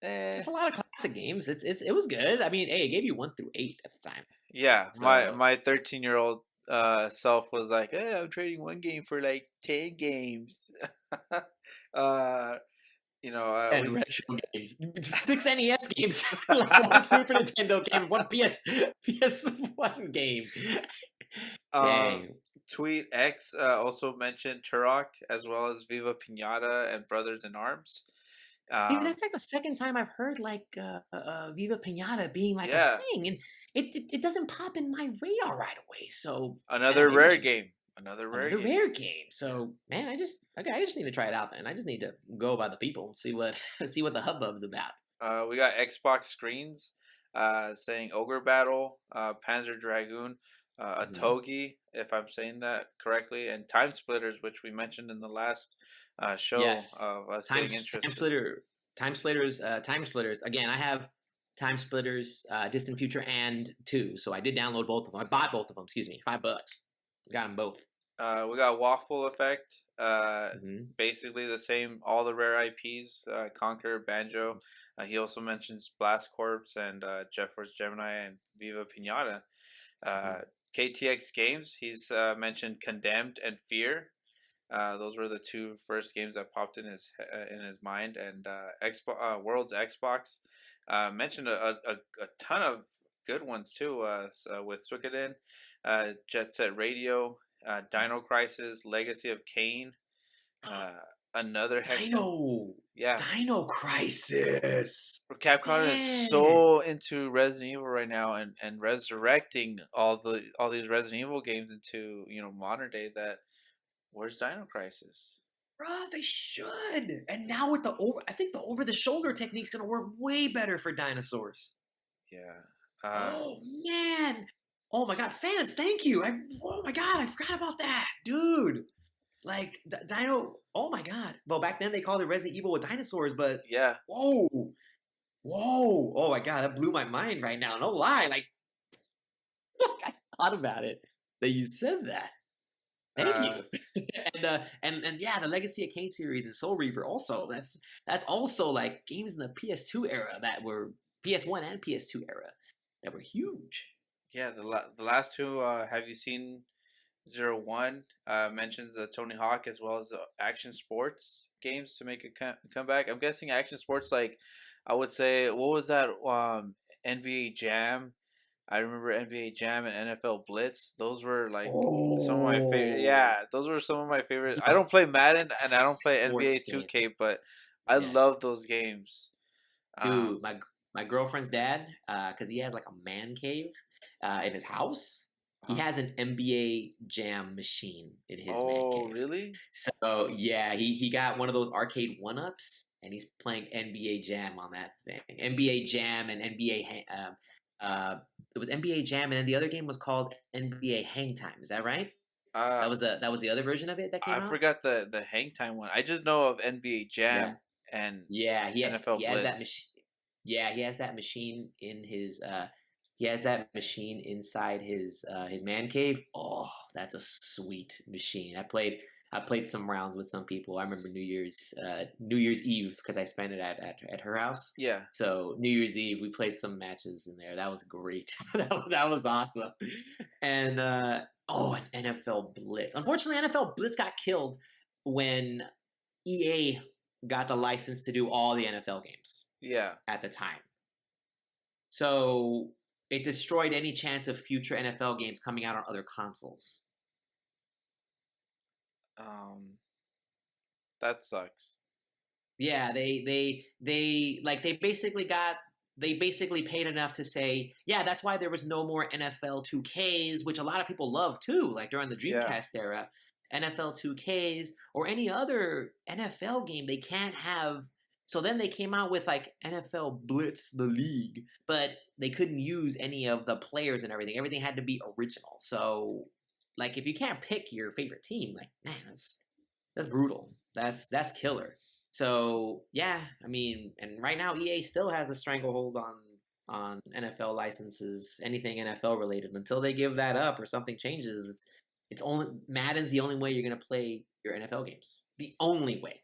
Speaker 1: eh,
Speaker 2: it's a lot of classic games. It was good. I mean, hey, it gave you 1 through 8 at the time.
Speaker 1: yeah. My
Speaker 2: So
Speaker 1: my 13-year-old self was like, "Hey, I'm trading one game for like 10 games." uh,
Speaker 2: and
Speaker 1: we
Speaker 2: retro games, 6 NES games, like one Super Nintendo game, one PS1 game.
Speaker 1: Um,
Speaker 2: Dang,
Speaker 1: Tweet X also mentioned Turok as well as Viva Pinata and Brothers in Arms.
Speaker 2: dude,
Speaker 1: Um,
Speaker 2: that's like the second time I've heard like Viva Pinata being like a
Speaker 1: yeah,
Speaker 2: thing, and it doesn't pop in my radar right away. So man,
Speaker 1: another
Speaker 2: maybe I
Speaker 1: rare
Speaker 2: should
Speaker 1: game. Another rare
Speaker 2: another
Speaker 1: game.
Speaker 2: rare game. So man, I just need to try it out then. I just need to go by the people, see what see what the hubbub's about.
Speaker 1: We got Xbox screens saying Ogre Battle, Panzer Dragoon, a
Speaker 2: Mhm.
Speaker 1: Togi, if I'm saying that correctly, and Time Splitters, which we mentioned in the last show
Speaker 2: Yes.
Speaker 1: of us
Speaker 2: Time
Speaker 1: getting
Speaker 2: time
Speaker 1: interested.
Speaker 2: splitter time splitters. Again, I have time splitters, Distant Future and 2. So I did download both of them. I bought both of them, excuse me. $5. Got them both.
Speaker 1: We got Waffle Effect.
Speaker 2: Hmm.
Speaker 1: Basically the same, all the rare IPs. Conquer, Banjo. He also mentions Blast Corps and Force Gemini and Viva Pinata.
Speaker 2: Hmm.
Speaker 1: Uh, KTX Games. He's mentioned Condemned and Fear. Those were the two first games that popped in his mind. And World's Xbox mentioned a ton of good ones too. With Suikoden, Jet Set Radio, Dino Crisis, Legacy of Kain, uh, another Hexen.
Speaker 2: Dino
Speaker 1: Yeah,
Speaker 2: Dino Crisis.
Speaker 1: Capcom is
Speaker 2: Man.
Speaker 1: so into Resident Evil right now, and resurrecting all these Resident Evil games into modern day. That where's Dino Crisis?
Speaker 2: Bruh, they should. And now with I think the over the shoulder technique's gonna work way better for dinosaurs.
Speaker 1: Yeah. Uh,
Speaker 2: Oh man. Oh my god, fans, thank you. Oh my god, I forgot about that. Dude. Like Dino, oh my god. Well, back then they called it Resident Evil with dinosaurs, but
Speaker 1: yeah.
Speaker 2: whoa. Whoa. Oh my god, that blew my mind right now. No lie. Like I thought about it that you said that. Thank
Speaker 1: Uh,
Speaker 2: you. And yeah, the Legacy of Kain series and Soul Reaver also. That's also like games in the PS2 era that were PS1 and PS2 era that were huge.
Speaker 1: yeah. The last two. Have you seen 01? Mentions the Tony Hawk as well as the action sports games to make a comeback. I'm guessing action sports, like I would say, what was that? NBA Jam. I remember NBA Jam and NFL Blitz. Those were like some of my favorite.
Speaker 2: Oh,
Speaker 1: Yeah, those were some of my favorite. I
Speaker 2: the
Speaker 1: don't play Madden and I don't play NBA
Speaker 2: sports game.
Speaker 1: 2K, but I
Speaker 2: Yeah.
Speaker 1: love those games. Um,
Speaker 2: Dude, my girlfriend's dad, because he has like a man cave in his house. He
Speaker 1: huh?
Speaker 2: has an NBA Jam machine in his man
Speaker 1: Oh,
Speaker 2: cave.
Speaker 1: really?
Speaker 2: So yeah, he got one of those arcade one ups, and he's playing NBA Jam on that thing. NBA Jam and it was NBA Jam, and then the other game was called NBA Hang Time. Is that right?
Speaker 1: Uh,
Speaker 2: That was the other version of it that came
Speaker 1: I
Speaker 2: out.
Speaker 1: forgot the hang time one. I just know of NBA
Speaker 2: Yeah,
Speaker 1: Jam and
Speaker 2: yeah,
Speaker 1: NFL
Speaker 2: he has that
Speaker 1: Blitz.
Speaker 2: machine. Yeah, he has that machine in his. He has that machine inside his man cave. Oh, that's a sweet machine. I played some rounds with some people. I remember New Year's Eve because I spent it at her house.
Speaker 1: Yeah,
Speaker 2: So New Year's Eve we played some matches in there. That was great. That was awesome. And oh, an NFL Blitz. Unfortunately, NFL Blitz got killed when EA got the license to do all the NFL games
Speaker 1: yeah.
Speaker 2: at the time. So it destroyed any chance of future NFL games coming out on other consoles.
Speaker 1: Um, that sucks.
Speaker 2: Yeah, they basically paid enough to say, yeah, that's why there was no more NFL 2Ks, which a lot of people love too, like during the
Speaker 1: Yeah.
Speaker 2: Dreamcast era. NFL 2Ks or any other NFL game, they can't have. So then they came out with like NFL Blitz, the league, but they couldn't use any of the players and everything. Everything had to be original. So, like, if you can't pick your favorite team, like, man, that's brutal. That's killer. So yeah, I mean, and right now EA still has a stranglehold on NFL licenses, anything NFL related. Until they give that up or something changes, it's only Madden's the only way you're gonna play your NFL games. The only way,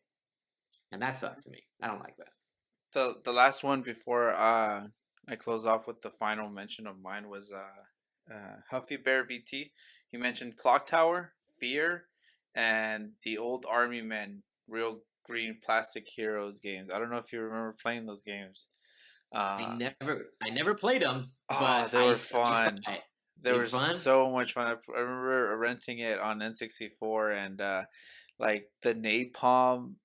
Speaker 2: and that sucks to me. I don't like that.
Speaker 1: The last one before I close off with the final mention of mine was Huffy Bear VT. He mentioned Clock Tower, Fear, and the old Army Men, Real Green Plastic Heroes games. I don't know if you remember playing those games. Uh,
Speaker 2: I never played them,
Speaker 1: oh,
Speaker 2: but
Speaker 1: they were
Speaker 2: I saw
Speaker 1: fun.
Speaker 2: it.
Speaker 1: They
Speaker 2: They
Speaker 1: were
Speaker 2: were fun.
Speaker 1: so much fun. I remember renting it on N64 and like the napalm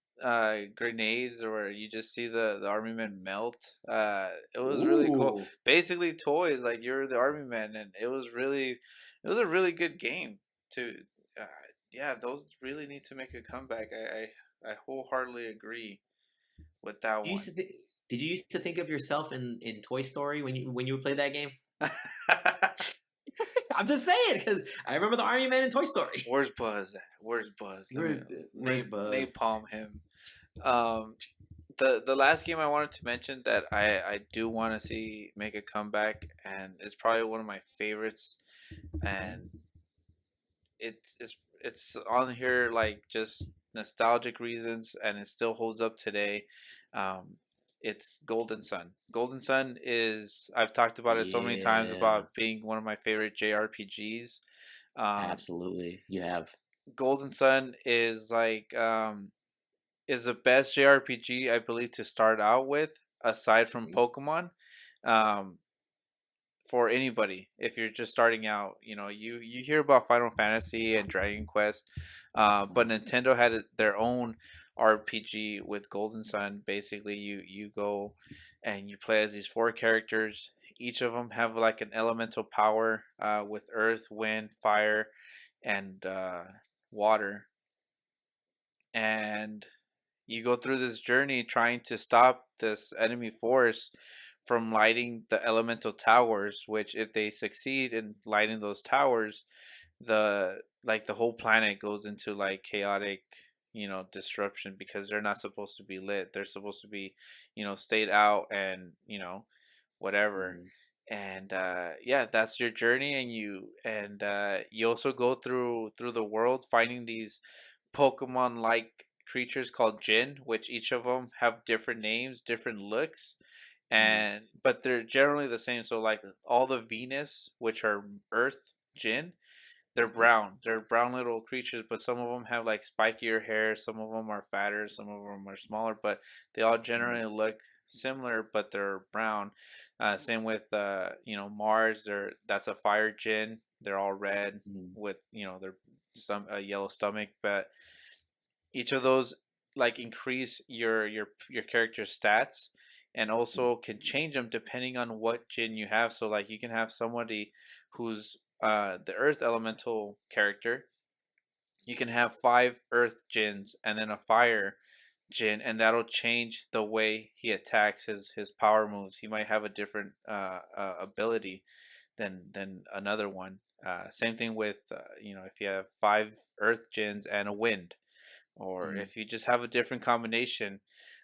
Speaker 1: grenades where you just see the army men melt. It was really cool.
Speaker 2: Ooh,
Speaker 1: Basically toys like you're the army men, and it was a really good game too. Uh, yeah, those really need to make a comeback. I wholeheartedly agree with that
Speaker 2: you used
Speaker 1: one.
Speaker 2: to did you used to think of yourself in Toy Story when you would play that game? I'm just saying because I remember the Army Man in Toy Story.
Speaker 1: Where's Buzz at? Where's Buzz? Let me
Speaker 2: Where's Buzz?
Speaker 1: napalm him. Um, the last game I wanted to mention that I do want to see make a comeback, and it's probably one of my favorites, and it's on here like just nostalgic reasons, and it still holds up today. Um, it's Golden Sun. Golden Sun is I've talked about it so many times
Speaker 2: Yeah,
Speaker 1: about being one of my favorite JRPGs. Um,
Speaker 2: absolutely. You have.
Speaker 1: Golden Sun is the best JRPG I believe to start out with, aside from Pokemon. Um, for anybody, if you're just starting out, you hear about Final Fantasy and Dragon Quest, but Nintendo had their own RPG with Golden Sun. Basically, you go and you play as these four characters. Each of them have like an elemental power, with earth, wind, fire, and water, and you go through this journey trying to stop this enemy force from lighting the elemental towers, which if they succeed in lighting those towers, the whole planet goes into like chaotic, disruption, because they're not supposed to be lit. They're supposed to be, stayed out, and whatever.
Speaker 2: Mhm.
Speaker 1: And yeah, that's your journey, and you also go through the world finding these Pokemon like creatures called Jin, which each of them have different names, different looks,
Speaker 2: Mhm.
Speaker 1: and but they're generally the same. So like all the Venus, which are Earth Jin, they're brown. They're brown little creatures, but some of them have like spikier hair. Some of them are fatter. Some of them are smaller, but they all generally look similar, but they're brown. Same with Mars. That's a fire Jin. They're all red
Speaker 2: Mhm.
Speaker 1: with their some a yellow stomach, but each of those like increase your character's stats, and also can change them depending on what Jin you have. So like you can have somebody who's the earth elemental character. You can have 5 earth Jins and then a fire Jin, and that'll change the way he attacks his power moves. He might have a different ability than another one. Same thing with if you have 5 earth Jins and a wind, or
Speaker 2: Mhm.
Speaker 1: if you just have a different combination,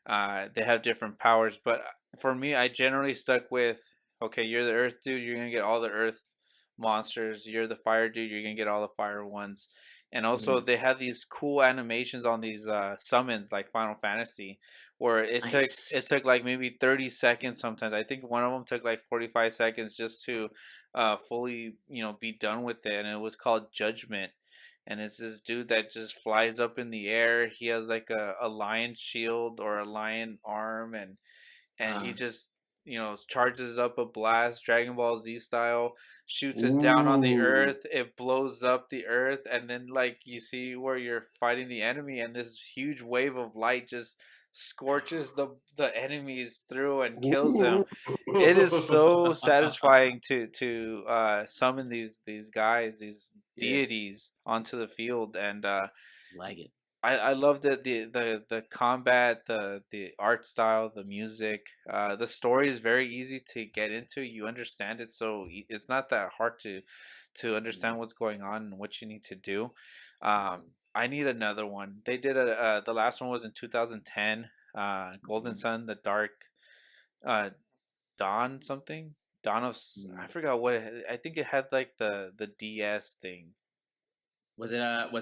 Speaker 1: they have different powers. But for me, I generally stuck with, okay, you're the earth dude, you're gonna get all the earth monsters. You're the fire dude, you're gonna get all the fire ones. And also,
Speaker 2: Mhm.
Speaker 1: they had these cool animations on these summons, like Final Fantasy, where it
Speaker 2: Nice.
Speaker 1: took like maybe 30 seconds. Sometimes I think one of them took like 45 seconds just to fully be done with it, and it was called Judgment. And it's this dude that just flies up in the air. He has like a lion shield or a lion arm, and he
Speaker 2: Uh,
Speaker 1: just charges up a blast, Dragon Ball Z style, shoots it down on the
Speaker 2: Ooh.
Speaker 1: earth, it blows up the earth, and then like you see where you're fighting the enemy, and this huge wave of light just scorches the enemies through and kills them.
Speaker 2: Ooh.
Speaker 1: It is so satisfying to summon these guys, these
Speaker 2: Yeah,
Speaker 1: deities onto the field, and
Speaker 2: like it.
Speaker 1: I love the combat, the art style, the music. The story is very easy to get into. You understand it, so it's not that hard to
Speaker 2: Mm,
Speaker 1: understand what's going on and what you need to do. I need another one. They did the last one was in 2010. Golden
Speaker 2: mm,
Speaker 1: Sun, the Dark uh Dawn something. Dawn of I
Speaker 2: mm.
Speaker 1: forgot what I think it had like the DS thing.
Speaker 2: Was it? That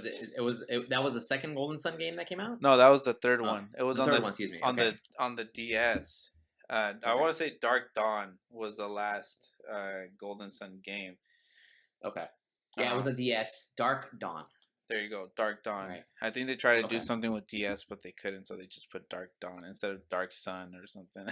Speaker 2: was the second Golden Sun game that came out.
Speaker 1: No, that was the third
Speaker 2: Oh,
Speaker 1: one. It was
Speaker 2: the third one. Excuse me. Okay.
Speaker 1: on the DS. I
Speaker 2: Okay.
Speaker 1: want to say Dark Dawn was the last Golden Sun game.
Speaker 2: Okay. Yeah, it was
Speaker 1: Um,
Speaker 2: a DS. Dark Dawn.
Speaker 1: there you go, Dark
Speaker 2: All
Speaker 1: Dawn.
Speaker 2: right.
Speaker 1: I think they tried to do
Speaker 2: Okay.
Speaker 1: something with DS, but they couldn't, so they just put Dark Dawn instead of Dark Sun or something.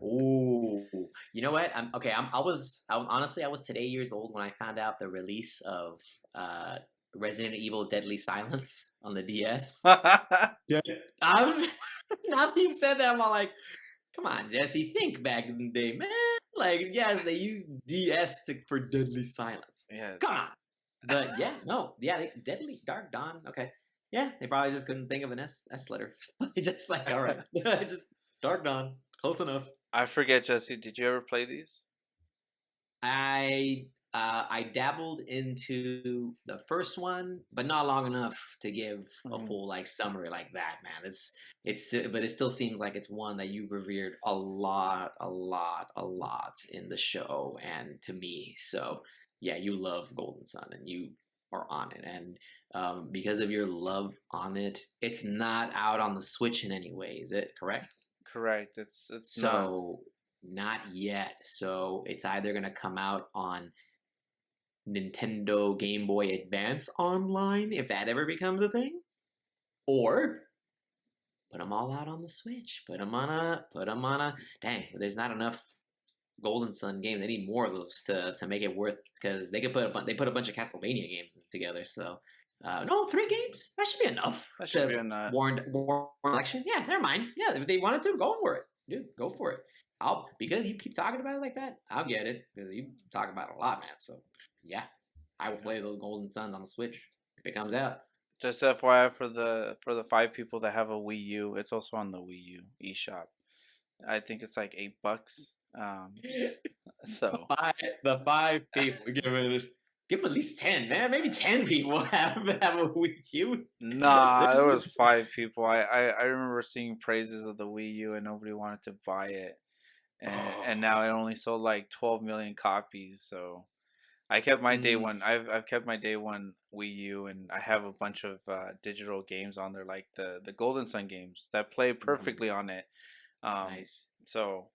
Speaker 2: Ooh, you know what? I'm okay. Honestly, I was today years old when I found out the release of uh, Resident Evil Deadly Silence on the DS. Yeah, I was now that you said that, I'm all like, come on, Jesse, think back in the day, man. Like, yes, they used DS for Deadly Silence.
Speaker 1: Yeah.
Speaker 2: Come on, but yeah, no, yeah, Deadly Dark Dawn. Okay, yeah, they probably just couldn't think of an S letter. They just like, all right, just Dark Dawn, close enough.
Speaker 1: I forget, Jesse. Did you ever play these?
Speaker 2: I dabbled into the first one, but not long enough to give a
Speaker 1: Mhm.
Speaker 2: full like summary like that, man. But it still seems like it's one that you revered a lot in the show and to me. So yeah, you love Golden Sun and you are on it, and because of your love on it, it's not out on the Switch in any way. Is it correct?
Speaker 1: Correct. It's not.
Speaker 2: So not yet. So it's either gonna come out on Nintendo Game Boy Advance Online, if that ever becomes a thing, or put them all out on the Switch. Put them on a. Dang, there's not enough Golden Sun games. They need more of those to make it worth because they could they put a bunch of Castlevania games together. So no, 3 games that should be enough
Speaker 1: That should be
Speaker 2: to
Speaker 1: a not.
Speaker 2: warrant election. Yeah, never mind. Yeah, if they wanted to, go for it, dude. Go for it. I'll because you keep talking about it like that. I'll get it because you talk about it a lot, man. So yeah, I will play those Golden Suns on the Switch if it comes out.
Speaker 1: Just FYI for the 5 people that have a Wii U, it's also on the Wii U eShop. I think it's like $8. So
Speaker 2: The five people give them at least 10, man. Maybe 10 people have a Wii U.
Speaker 1: nah, there was 5 people. I remember seeing praises of the Wii U and nobody wanted to buy it, and now it only sold like 12 million copies. So I kept my day
Speaker 2: Mm,
Speaker 1: one. I've kept my day one Wii U, and I have a bunch of digital games on there, like the Golden Sun games that play
Speaker 2: mhm.
Speaker 1: perfectly on it. Um,
Speaker 2: Nice.
Speaker 1: so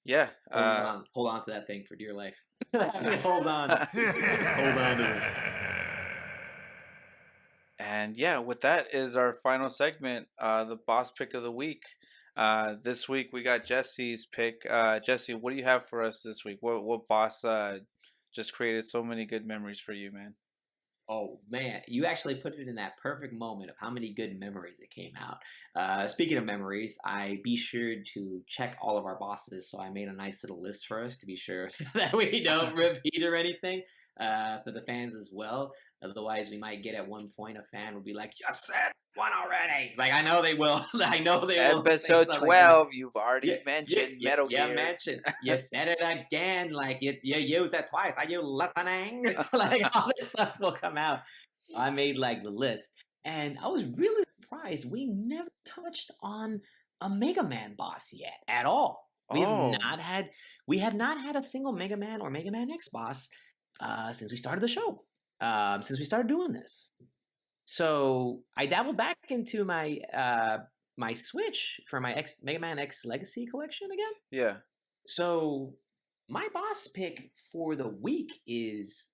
Speaker 1: yeah,
Speaker 2: Hold on to that thing for dear life. Hold on, hold on to it.
Speaker 1: and yeah, with that is our final segment, the boss pick of the week. This week we got Jesse's pick. Jesse, what do you have for us this week? What boss just created so many good memories for you, man?
Speaker 2: Oh man, you actually put it in that perfect moment of how many good memories it came out. Speaking of memories, I be sure to check all of our bosses. So I made a nice little list for us to be sure that we don't repeat or anything for the fans as well. Otherwise, we might get at one point a fan will be like, "You said one already." Like I know they will. I know they will say
Speaker 1: Episode
Speaker 2: something like that.
Speaker 1: 12, you've already mentioned Metal
Speaker 2: Yeah,
Speaker 1: Gear.
Speaker 2: mention. You said it again. Like you used it twice. Are you listening? Like all this stuff will come out. I made like the list, and I was really surprised we never touched on a Mega Man boss yet at all.
Speaker 1: Oh,
Speaker 2: We have not had a single Mega Man or Mega Man X boss since we started the show. Since we started doing this. So I dabbled back into my Switch for my X Mega Man X Legacy collection again.
Speaker 1: yeah.
Speaker 2: So my boss pick for the week is,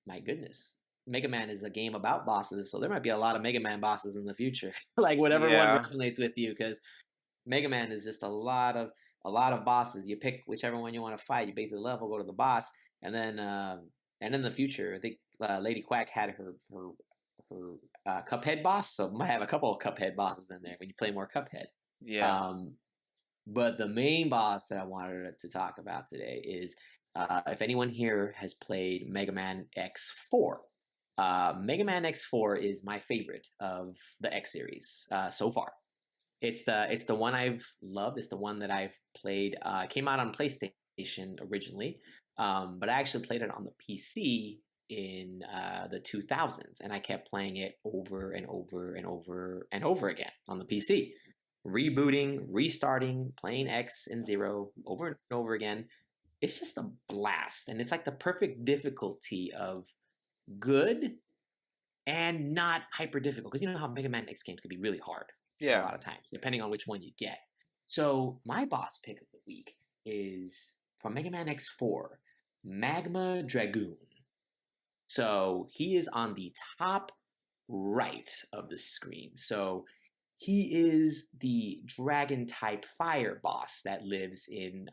Speaker 2: my goodness, Mega Man is a game about bosses, so there might be a lot of Mega Man bosses in the future. Like whatever one
Speaker 1: Yeah.
Speaker 2: resonates with you, because Mega Man is just a lot of a lot of bosses. You pick whichever one you want to fight. You beat the level, go to the boss, and in the future, I think Lady Quack had her Cuphead boss, so might have a couple of Cuphead bosses in there when you play more Cuphead.
Speaker 1: Yeah.
Speaker 2: Um, but the main boss that I wanted to talk about today is if anyone here has played Mega Man X4. Mega Man X4 is my favorite of the X series so far. It's the one I've loved. It's the one that I've played. It came out on PlayStation originally, but I actually played it on the PC in the 2000s, and I kept playing it over and over and over and over again on the PC, rebooting, restarting, playing X and Zero over and over again. It's just a blast, and it's like the perfect difficulty of good and not hyper difficult, because you know how Mega Man X games can be really hard a
Speaker 1: Yeah.
Speaker 2: lot of times, depending on which one you get. So my boss pick of the week is from Mega Man X4, Magma Dragoon. So he is on the top right of the screen. So he is the dragon type fire boss that lives in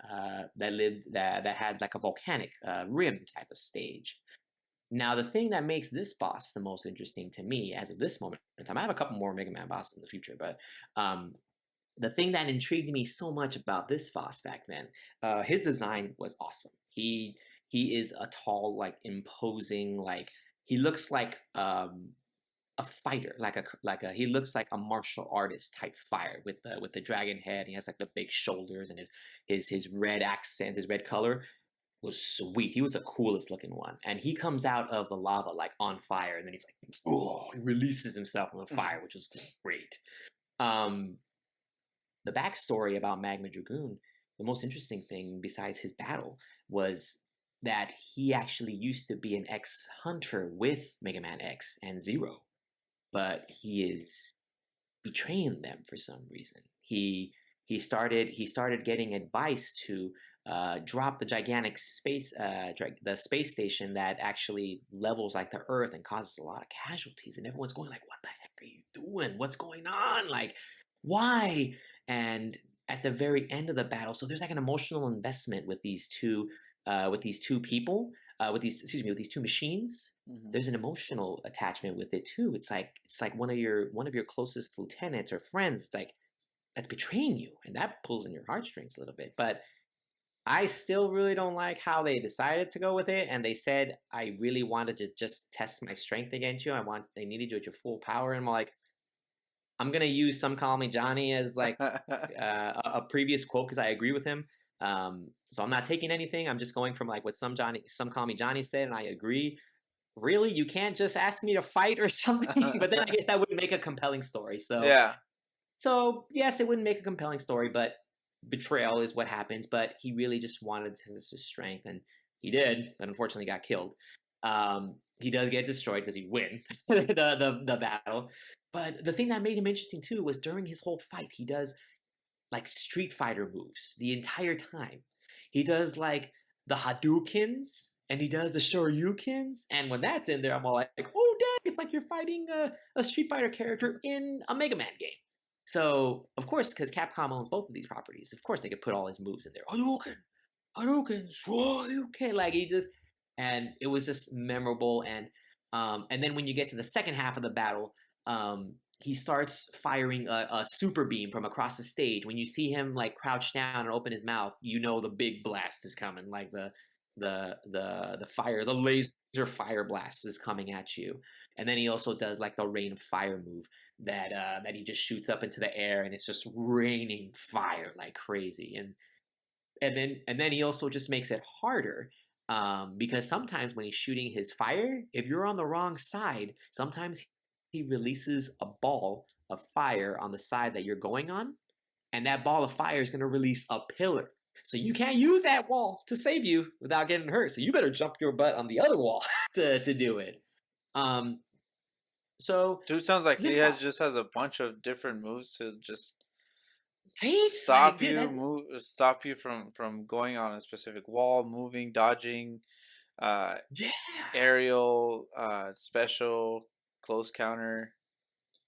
Speaker 2: that had like a volcanic rim type of stage. Now, the thing that makes this boss the most interesting to me as of this moment in time, I have a couple more Mega Man bosses in the future, but um, the thing that intrigued me so much about this boss back then, his design was awesome. He is a tall, like imposing, like he looks like a fighter, like a he looks like a martial artist type fighter with the dragon head. He has like the big shoulders and his red accent, his red color was sweet. He was the coolest looking one. And he comes out of the lava like on fire, and then he's like, oh, he releases himself from the fire, which was great. Um, the backstory about Magma Dragoon, the most interesting thing besides his battle was that he actually used to be an ex hunter with Mega Man X and Zero, but he is betraying them for some reason. He started getting advice to drop the gigantic the space station that actually levels like the Earth and causes a lot of casualties. And everyone's going like, "What the heck are you doing? What's going on? Like, why?" And at the very end of the battle, so there's like an emotional investment with these two people, with these two machines.
Speaker 1: Hmm.
Speaker 2: There's an emotional attachment with it too. It's like one of your closest lieutenants or friends. It's like that's betraying you, and that pulls in your heartstrings a little bit. But I still really don't like how they decided to go with it, and they said I really wanted to just test my strength against you. They needed you at your full power, and I'm like, I'm gonna use "Some Call Me Johnny" as like a previous quote because I agree with him. So I'm not taking anything. I'm just going from like what Some Call Me Johnny said, and I agree. Really, you can't just ask me to fight or something. But then I guess that wouldn't make a compelling story. So
Speaker 1: Yeah.
Speaker 2: so yes, it wouldn't make a compelling story, but betrayal is what happens. But he really just wanted his strength, and he did, but unfortunately got killed. He does get destroyed because he wins the battle. But the thing that made him interesting too was during his whole fight, he does like Street Fighter moves the entire time. He does like the Hadoukens and he does the Shoryukens. And when that's in there, I'm all like, oh, dang, it's like you're fighting a Street Fighter character in a Mega Man game. So, of course, because Capcom owns both of these properties, of course they could put all his moves in there. Hadouken, Hadouken, Shoryuken. Like he just, and it was just memorable. And then when you get to the second half of the battle, he starts firing a super beam from across the stage. When you see him like crouch down and open his mouth, you know the big blast is coming. Like the laser fire blast is coming at you. And then he also does like the rain of fire move that he just shoots up into the air and it's just raining fire like crazy. And then he also just makes it harder because sometimes when he's shooting his fire, if you're on the wrong side, sometimes he releases a ball of fire on the side that you're going on, and that ball of fire is going to release a pillar. So you can't use that wall to save you without getting hurt. So you better jump your butt on the other wall to do it. Um, so
Speaker 1: Dude sounds like he
Speaker 2: this
Speaker 1: has
Speaker 2: bot
Speaker 1: just has a bunch of different moves to just
Speaker 2: hates like dude that
Speaker 1: stop you from going on a specific wall, moving, dodging, uh
Speaker 2: yeah
Speaker 1: aerial, special, close counter.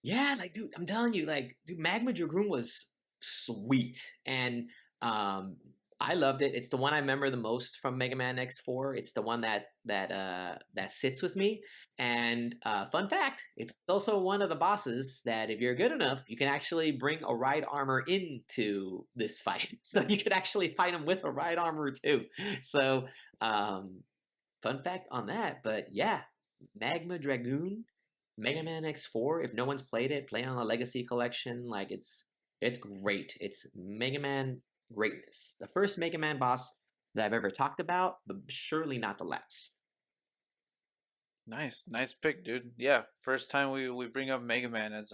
Speaker 2: yeah like dude I'm telling you like dude Magma Dragoon was sweet and Um, I loved it. It's the one I remember the most from Mega Man X4. It's the one that sits with me. And fun fact, it's also one of the bosses that, if you're good enough, you can actually bring a ride armor into this fight. So you could actually fight him with a ride armor too. So fun fact on that. But yeah, Magma Dragoon, Mega Man X4. If no one's played it, play on the Legacy Collection. Like it's great. It's Mega Man greatness. The first Mega Man boss that I've ever talked about, but surely not the last.
Speaker 1: Nice pick, dude. Yeah, first time we bring up Mega Man as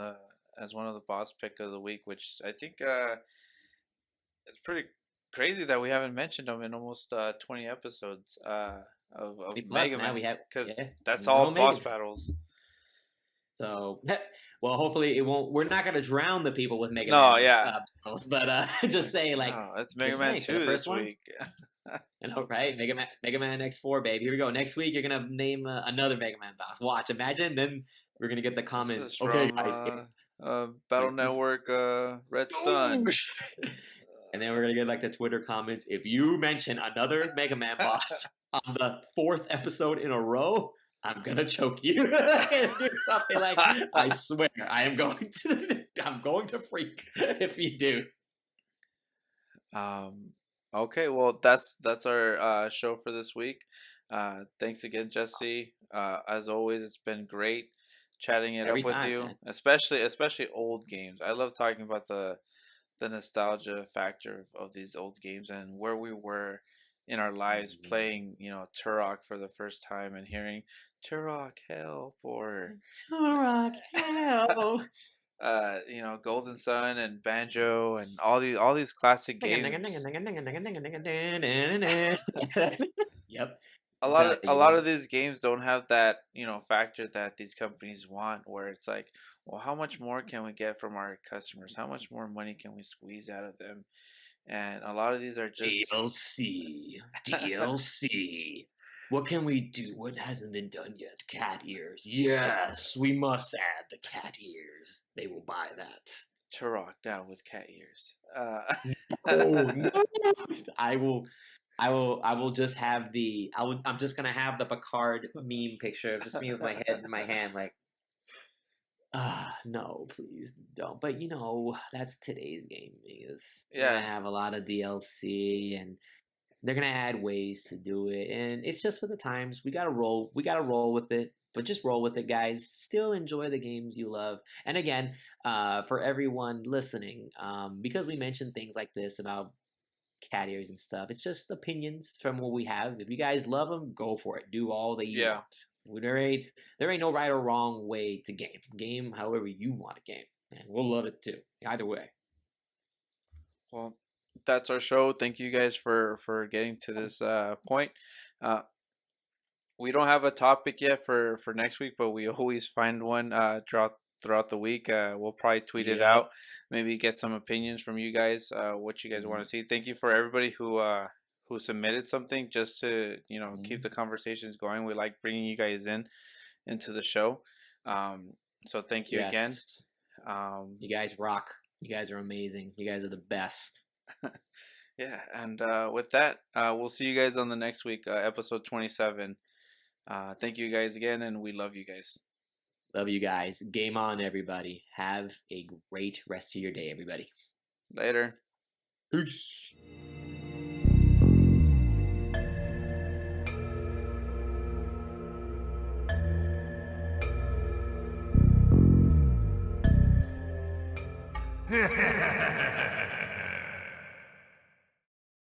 Speaker 1: one of the boss pick of the week, which I think it's pretty crazy that we haven't mentioned him in almost 20 episodes of
Speaker 2: Plus
Speaker 1: Mega
Speaker 2: now we
Speaker 1: Man,
Speaker 2: have
Speaker 1: because
Speaker 2: yeah,
Speaker 1: that's
Speaker 2: no
Speaker 1: all boss
Speaker 2: Mega.
Speaker 1: battles.
Speaker 2: So well, hopefully it won't. We're not gonna drown the people with Mega
Speaker 1: No,
Speaker 2: Man
Speaker 1: yeah.
Speaker 2: battles, but just say like
Speaker 1: No, it's Mega
Speaker 2: just
Speaker 1: Man
Speaker 2: saying for the
Speaker 1: 2
Speaker 2: first
Speaker 1: this
Speaker 2: one.
Speaker 1: week.
Speaker 2: I know, right? Mega Man X4, baby. Here we go. Next week, you're gonna name another Mega Man boss. Watch, imagine. Then we're gonna get the
Speaker 1: This is
Speaker 2: comments. Okay,
Speaker 1: from
Speaker 2: guys.
Speaker 1: Battle
Speaker 2: Like this,
Speaker 1: Network, Red Sun.
Speaker 2: and then we're gonna get like the Twitter comments. If you mention another Mega Man boss on the 4th episode in a row, I'm gonna choke you. Do something like, I swear, I'm going to freak if you do.
Speaker 1: Um, okay, well that's our show for this week. Thanks again, Jesse. As always, it's been great chatting it
Speaker 2: Every
Speaker 1: up with
Speaker 2: time,
Speaker 1: you,
Speaker 2: man.
Speaker 1: especially old games. I love talking about the nostalgia factor of these old games and where we were in our lives playing, Turok for the first time and hearing Turok help, or
Speaker 2: Turok, help.
Speaker 1: Golden Sun and Banjo and all these classic games.
Speaker 2: Yep.
Speaker 1: A lot of these games don't have that, factor that these companies want, where it's like, well, how much more can we get from our customers? How much more money can we squeeze out of them? And a lot of these are just
Speaker 2: DLC. What can we do? What hasn't been done yet? Cat ears. Yes, we must add the cat ears. They will buy that.
Speaker 1: Turok down with cat ears.
Speaker 2: Oh no! I will just have I'm just gonna have the Picard meme picture of just me with my head in my hand, like, no, please don't. But that's today's gaming. They're gonna
Speaker 1: Yeah,
Speaker 2: have a lot of DLC, and they're gonna add ways to do it, and it's just for the times. We gotta roll. We gotta roll with it. But just roll with it, guys. Still enjoy the games you love. And again, for everyone listening, because we mentioned things like this about cat ears and stuff, it's just opinions from what we have. If you guys love them, go for it. Do all that you
Speaker 1: yeah.
Speaker 2: want. There ain't no right or wrong way to game. Game however you want to game, and we'll love it too. Either way.
Speaker 1: Well, that's our show. Thank you guys for getting to this point. Uh, we don't have a topic yet for next week, but we always find one throughout the week. We'll probably tweet it
Speaker 2: Yep.
Speaker 1: out. Maybe get some opinions from you guys. What you guys want to see. Thank you for everybody who submitted something, just to keep the conversations going. We like bringing you guys into the show. So thank you again.
Speaker 2: Yes. You guys rock. You guys are amazing. You guys are the best.
Speaker 1: Yeah, and with that, we'll see you guys on the next week, episode 27. Thank you guys again, and we love you guys.
Speaker 2: Love you guys. Game on, everybody. Have a great rest of your day, everybody.
Speaker 1: Later.
Speaker 2: Peace.